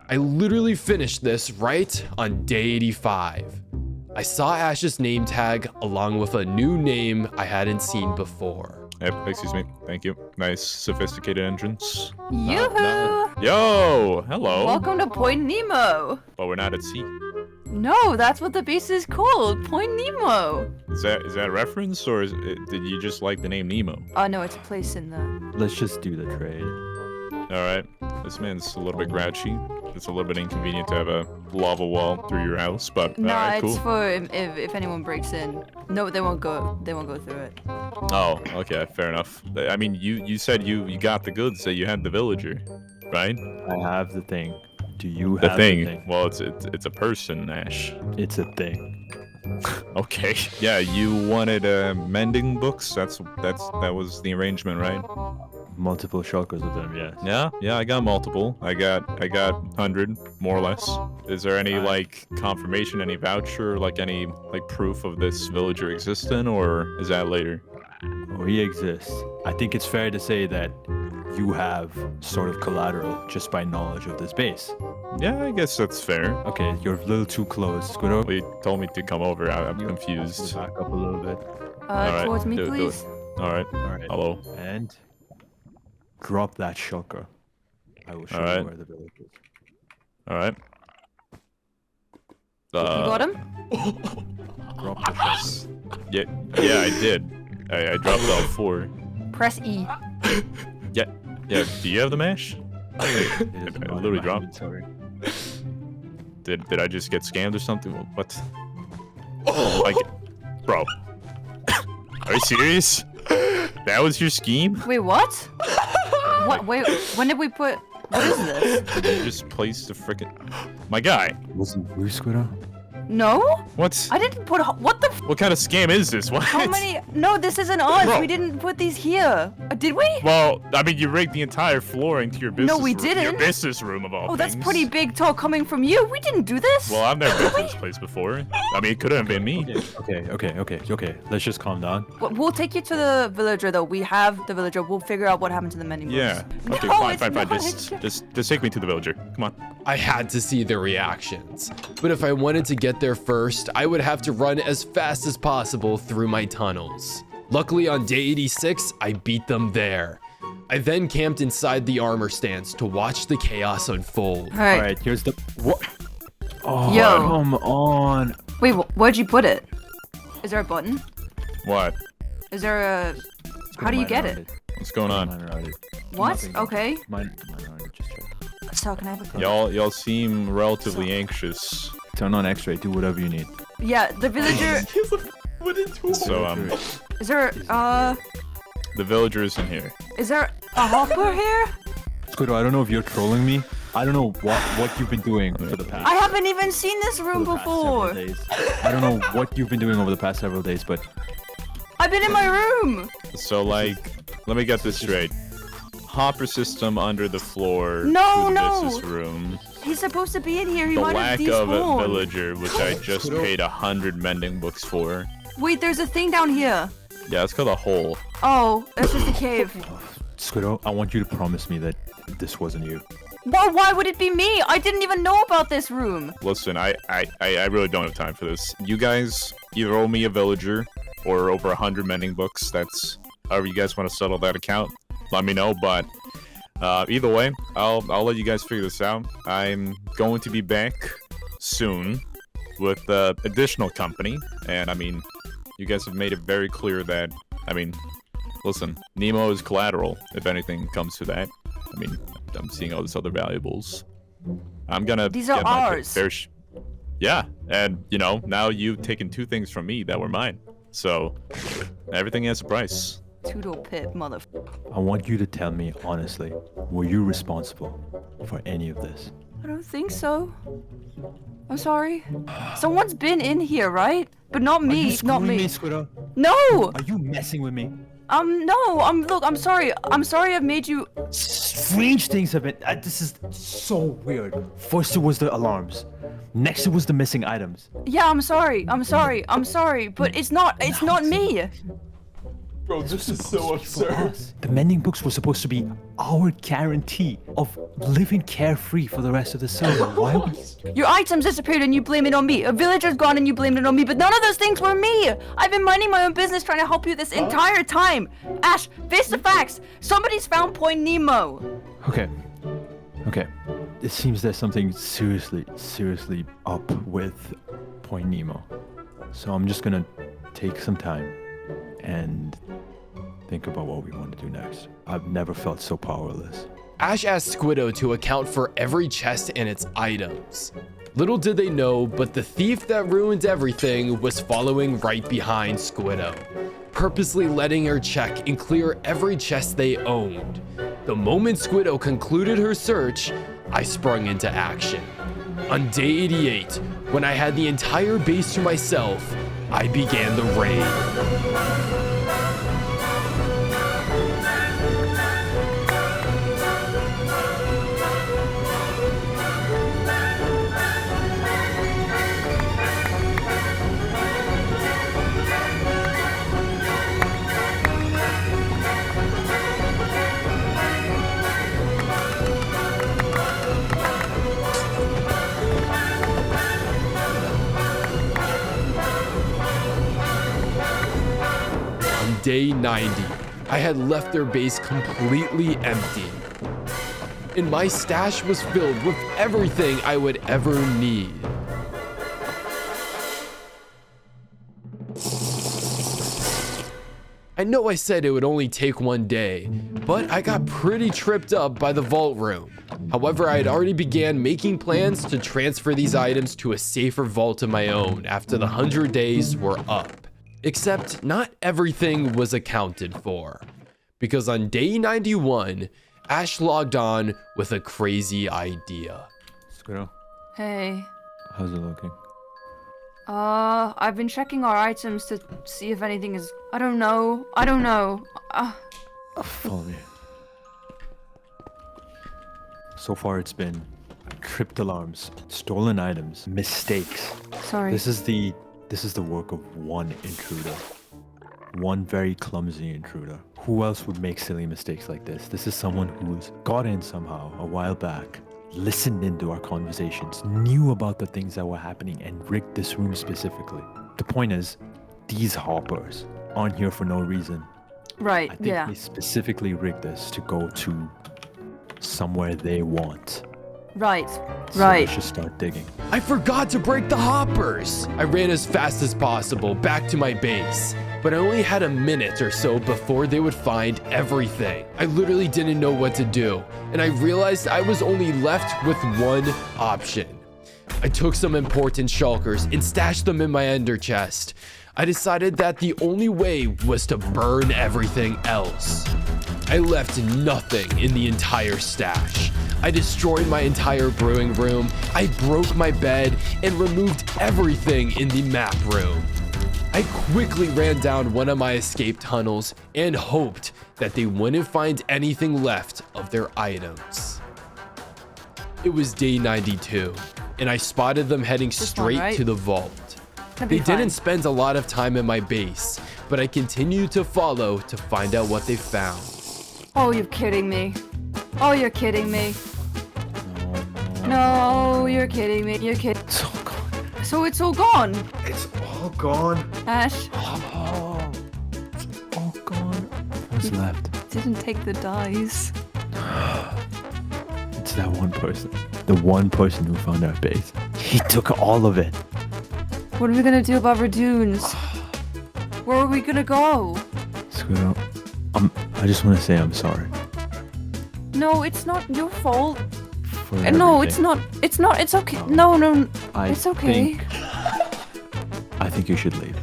I literally finished this right on day 85. I saw Ash's name tag along with a new name I hadn't seen before. Excuse me. Thank you. Nice, sophisticated entrance. Yoo-hoo! Yo! Hello! Welcome to Point Nemo. But we're not at sea. No, that's what the base is called. Point Nemo. Is that a reference, or did you just like the name Nemo? Oh, no, it's a place in the... Let's just do the trade. Alright. This man's a little bit grouchy. It's a little bit inconvenient to have a lava wall through your house, but No, alright, it's cool. for if anyone breaks in. No, they won't go through it. Oh, okay, fair enough. I mean, you said you got the goods, that you had the villager, right? I have the thing. Do you The have thing. the thing? Well, it's a person, Ash. It's a thing. Okay. Yeah, you wanted mending books. That was the arrangement, right? Multiple shulkers of them, yes. Yeah, I got multiple. I got 100 more or less. Is there any like confirmation, any voucher, like any like proof of this villager existing, or is that later? Oh, he exists. I think it's fair to say that you have sort of collateral just by knowledge of this base. Yeah, I guess that's fair. Okay, you're a little too close. Squiddo, Well, you told me to come over. I'm confused. back up a little bit. Alright, Towards me, do it. please. All right. All right. Hello. And drop that shulker. I will show you Alright. where the village is. All right. You got him? Drop the shulker. Yeah, I did. I dropped all 4. Press E. Yeah. Do you have the mash? It is I not in literally my dropped. inventory. Did I just get scammed or something? What? Like, bro. Are you serious? That was your scheme? Wait, what? What? Wait, when did we put... What is this? You just placed the frickin'... My guy. Wasn't you, Squiddo? No? What? I didn't put... What the... What kind of scam is this? What? How many... No, this isn't us. Bro. We didn't put these here. Did we? Well, I mean, you rigged the entire flooring to your business we room. Your didn't. business room of all Oh, that's things. pretty big talk coming from you. We didn't do this. Well, I've never been to this place before. I mean, it could have been me. Okay. Let's just calm down. We'll take you to the villager, though. We have the villager. We'll figure out what happened to the mending books. Yeah. Okay, No, fine. it's not. Just take me to the villager. Come on. I had to see their reactions, but if I wanted to get there first, I would have to run as fast as possible through my tunnels. Luckily on day 86, I beat them there. I then camped inside the armor stands to watch the chaos unfold. All right. All right, here's the... What? Oh, Yo. come on. Wait, where'd you put it? Is there a button? What? Is there a... How do you get it? What's going on? What? Nothing. Okay. Mine around it, just check. So can I have a code? Y'all seem relatively anxious. Turn on X-ray, do whatever you need. Yeah, the villager... So Is there, the villager isn't here. is there a hopper here? Squiddo, I don't know if you're trolling me. I don't know what you've been doing for the past... I haven't even seen this room for the past several before. days. I don't know what you've been doing over the past several days, but... I've been in my room. So like, let me get this straight. Hopper system under the floor No, to the no. business room. He's supposed to be in here. He The might have lack of a despawned. villager, which I just paid 100 mending books for. Wait, there's a thing down here. Yeah, it's called a hole. Oh, that's just a cave. Squiddo, I want you to promise me that this wasn't you. Well, why would it be me? I didn't even know about this room. Listen, I really don't have time for this. You guys either owe me a villager or over 100 mending books. That's however you guys want to settle that account. Let me know, but either way, I'll let you guys figure this out. I'm going to be back soon with additional company, and I mean, you guys have made it very clear that, I mean, listen, Nemo is collateral if anything comes to that. I mean, I'm seeing all these other valuables. I'm gonna. These are get my ours. Yeah, and you know, now you've taken 2 things from me that were mine. So everything has a price. Toodle pip, mother. I want you to tell me honestly, were you responsible for any of this? I don't think so. I'm sorry. Someone's been in here, right? But not me. Are you Not me. Squiddo? No. Are you messing with me? No. Look. I'm sorry. I'm sorry. I've made you. Strange things have been. This is so weird. First it was the alarms. Next it was the missing items. Yeah. I'm sorry. But it's not. It's not me. Bro, this is so absurd. The mending books were supposed to be our guarantee of living carefree for the rest of the server. Why would Your items disappeared and you blame it on me. A villager's gone and you blame it on me. But none of those things were me. I've been minding my own business trying to help you this entire time. Ash, face the facts. Somebody's found Point Nemo. Okay. It seems there's something seriously up with Point Nemo. So I'm just gonna take some time and think about what we want to do next. I've never felt so powerless. Ash asked Squiddo to account for every chest and its items. Little did they know, but the thief that ruined everything was following right behind Squiddo, purposely letting her check and clear every chest they owned. The moment Squiddo concluded her search, I sprung into action. On day 88, when I had the entire base to myself, I began the raid. Day 90, I had left their base completely empty, and my stash was filled with everything I would ever need. I know I said it would only take 1 day, but I got pretty tripped up by the vault room. However, I had already began making plans to transfer these items to a safer vault of my own after the 100 days were up. Except not everything was accounted for, because on day 91, Ash logged on with a crazy idea. Squiddo, Hey. how's it looking? I've been checking our items to see if anything is. I don't know. Follow me. So far it's been tripped alarms, stolen items, mistakes. Sorry. This is the work of one intruder. One very clumsy intruder. Who else would make silly mistakes like this? This is someone who's got in somehow a while back, listened into our conversations, knew about the things that were happening, and rigged this room specifically. The point is, these hoppers aren't here for no reason. Right, I think yeah. they specifically rigged this to go to somewhere they want. Right, So right. we should start digging. I forgot to break the hoppers! I ran as fast as possible back to my base, but I only had a minute or so before they would find everything. I literally didn't know what to do, and I realized I was only left with one option. I took some important shulkers and stashed them in my ender chest. I decided that the only way was to burn everything else. I left nothing in the entire stash. I destroyed my entire brewing room, I broke my bed, and removed everything in the map room. I quickly ran down one of my escape tunnels and hoped that they wouldn't find anything left of their items. It was day 92, and I spotted them heading This one, straight right? to the vault. They didn't spend a lot of time in my base, but I continued to follow to find out what they found. Oh, you're kidding me. Oh, you're kidding me. No, you're kidding me. You're kidding. It's all gone. So it's all gone. It's all gone. Ash, Oh, it's all gone. What's left? didn't take the dice. It's that one person. The one person who found our base. He took all of it. What are we gonna do about our dunes? Where are we gonna go? Squirrel, I just want to say I'm sorry. No, it's not your fault. For No, it's everything. not. It's not. It's okay. No, no, it's okay. I think you should leave.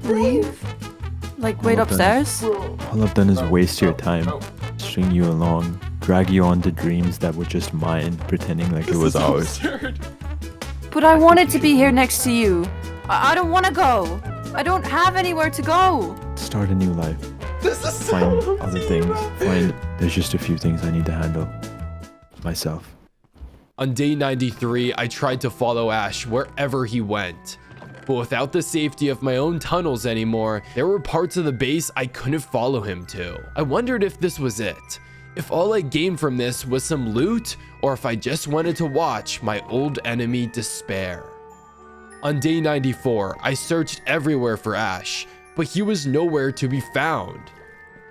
Leave? Like, wait All I've done is- upstairs? All I've done is waste your time, string you along, drag you on to dreams that were just mine, pretending like it was ours. But I wanted to be here next to you. I don't want to go. I don't have anywhere to go. Start a new life. This is Find other things. There's just a few things I need to handle myself. On day 93, I tried to follow Ash wherever he went. But without the safety of my own tunnels anymore, there were parts of the base I couldn't follow him to. I wondered if this was it. If all I gained from this was some loot, or if I just wanted to watch my old enemy despair. On day 94, I searched everywhere for Ash, but he was nowhere to be found.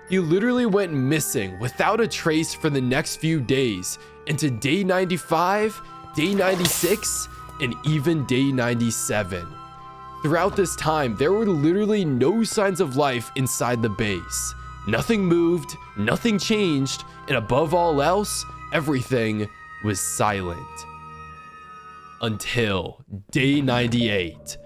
He literally went missing without a trace for the next few days, into day 95, day 96, and even day 97. Throughout this time, there were literally no signs of life inside the base. Nothing moved, nothing changed, and above all else, everything was silent. Until day 98.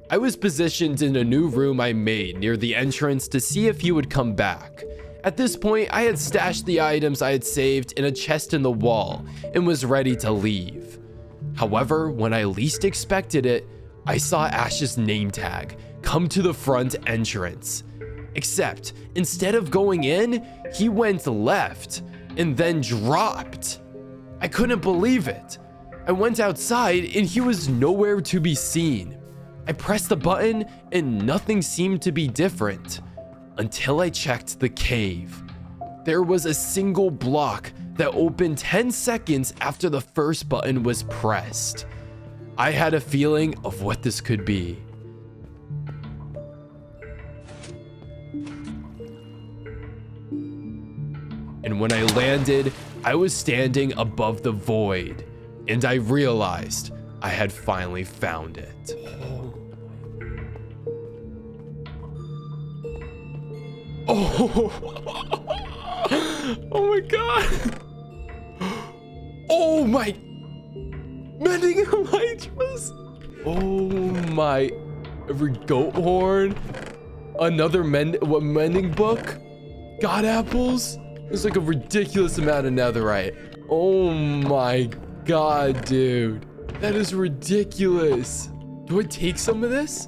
I was positioned in a new room I made near the entrance to see if he would come back. At this point, I had stashed the items I had saved in a chest in the wall and was ready to leave. However, when I least expected it, I saw Ash's name tag come to the front entrance. Except, instead of going in, he went left and then dropped. I couldn't believe it. I went outside and he was nowhere to be seen. I pressed the button and nothing seemed to be different until I checked the cave. There was a single block that opened 10 seconds after the first button was pressed. I had a feeling of what this could be. And when I landed, I was standing above the void, and I realized I had finally found it. Oh, oh my god. Oh my mending elytras. Oh my, every goat horn. Another mending book. God apples. There's like a ridiculous amount of netherite. Oh my god, dude. That is ridiculous. Do I take some of this?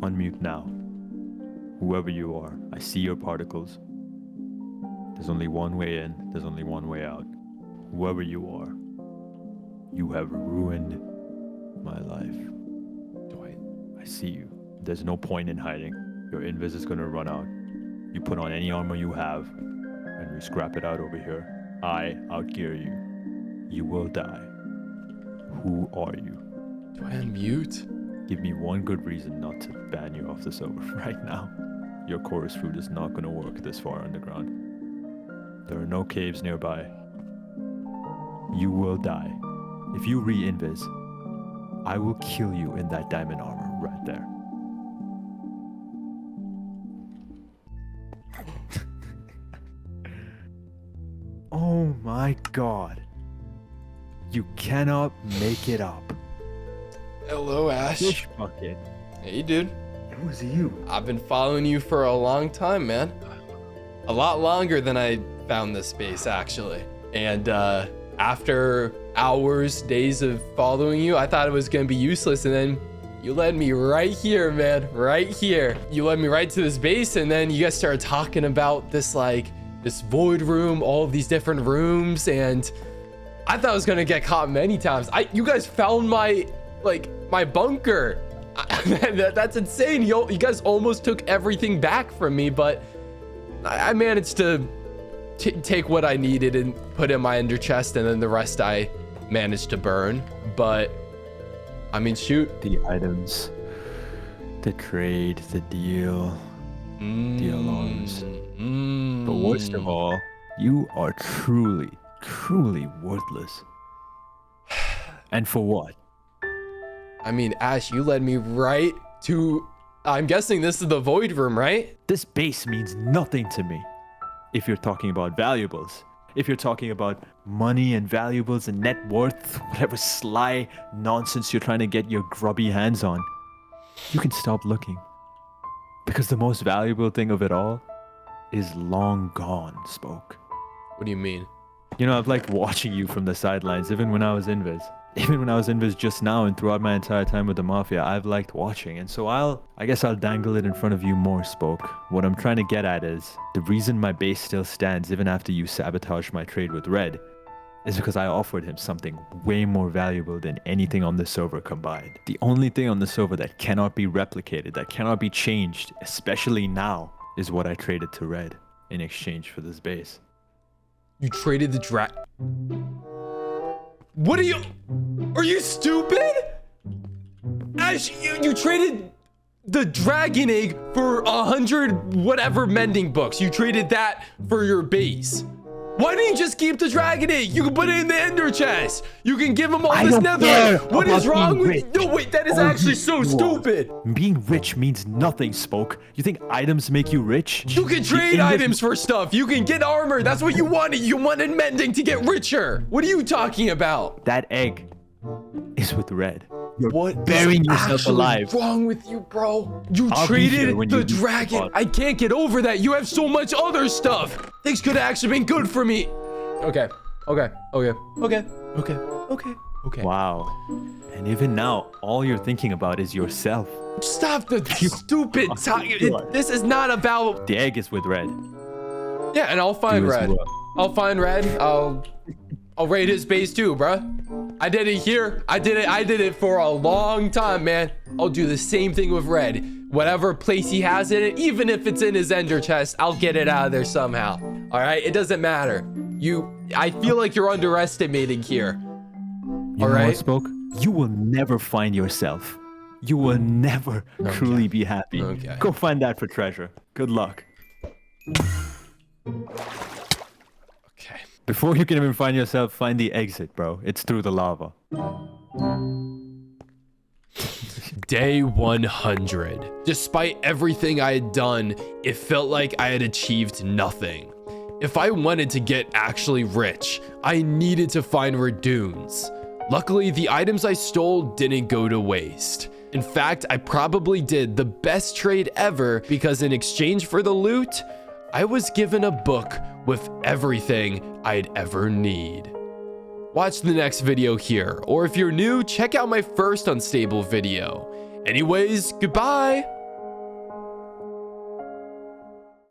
Unmute now. Whoever you are, I see your particles. There's only one way in, there's only one way out. Whoever you are, you have ruined my life. I see you. There's no point in hiding. Your invis is gonna run out. You put on any armor you have, and we scrap it out over here. I outgear you. You will die. Who are you? Do I unmute? Give me one good reason not to ban you off the server right now. Your chorus fruit is not gonna work this far underground. There are no caves nearby. You will die. If you re-invis, I will kill you in that diamond armor right there. Oh my god. You cannot make it up. Hello, Ash. Fish bucket. Hey, dude. It was you. I've been following you for a long time, man. A lot longer than I found this space, actually. And after hours, days of following you, I thought it was gonna be useless, and then you led me right here, man, right here. You led me right to this base, and then you guys started talking about this like this void room, all of these different rooms, and I thought I was gonna get caught many times. You guys found my bunker. That's insane. You guys almost took everything back from me, but I managed to take what I needed and put in my ender chest, and then the rest I managed to burn. But I mean, shoot. The items, the trade, the deal, the alarms. But worst of all, you are truly worthless. And for what? I mean, Ash, you led me right to... I'm guessing this is the void room, right? This base means nothing to me. If you're talking about valuables, if you're talking about money and valuables and net worth, whatever sly nonsense you're trying to get your grubby hands on, you can stop looking. Because the most valuable thing of it all is long gone, Spoke. What do you mean? You know, I've liked watching you from the sidelines, even when I was invis. Even when I was invis just now and throughout my entire time with the Mafia, I've liked watching. And so I guess I'll dangle it in front of you more, Spoke. What I'm trying to get at is, the reason my base still stands even after you sabotaged my trade with Red is because I offered him something way more valuable than anything on the server combined. The only thing on the server that cannot be replicated, that cannot be changed, especially now, is what I traded to Red in exchange for this base. You traded the What are you stupid? Ash, you traded the dragon egg for 100 whatever mending books. You traded that for your base. Why didn't you just keep the dragon egg? You can put it in the ender chest. You can give him all this nether. What is wrong with you? No, wait, that is actually so stupid. Being rich means nothing, Spoke. You think items make you rich? You can trade items for stuff. You can get armor. That's what you wanted. You wanted mending to get richer. What are you talking about? That egg is with Red. What burying is yourself alive. wrong with you, bro? You traded the dragon. I can't get over that. You have so much other stuff. Things could have actually been good for me. Okay. Wow. And even now, all you're thinking about is yourself. Stop the stupid talk. This is not about... The egg is with Red. Yeah, and I'll find Do as Red. you will. I'll find Red. I'll raid his base too, bruh. I did it here. I did it for a long time, man. I'll do the same thing with Red. Whatever place he has in it, even if it's in his ender chest, I'll get it out of there somehow. All right? It doesn't matter. I feel like you're underestimating here. You know what, Spoke? You will never find yourself. You will never truly be happy. Okay. Go find that for treasure. Good luck. Okay. Before you can even find yourself, find the exit, bro. It's through the lava. Day 100. Despite everything I had done, it felt like I had achieved nothing. If I wanted to get actually rich, I needed to find Redunes. Luckily, the items I stole didn't go to waste. In fact, I probably did the best trade ever because in exchange for the loot, I was given a book with everything I'd ever need. Watch the next video here, or if you're new, check out my first Unstable video. Anyways, goodbye!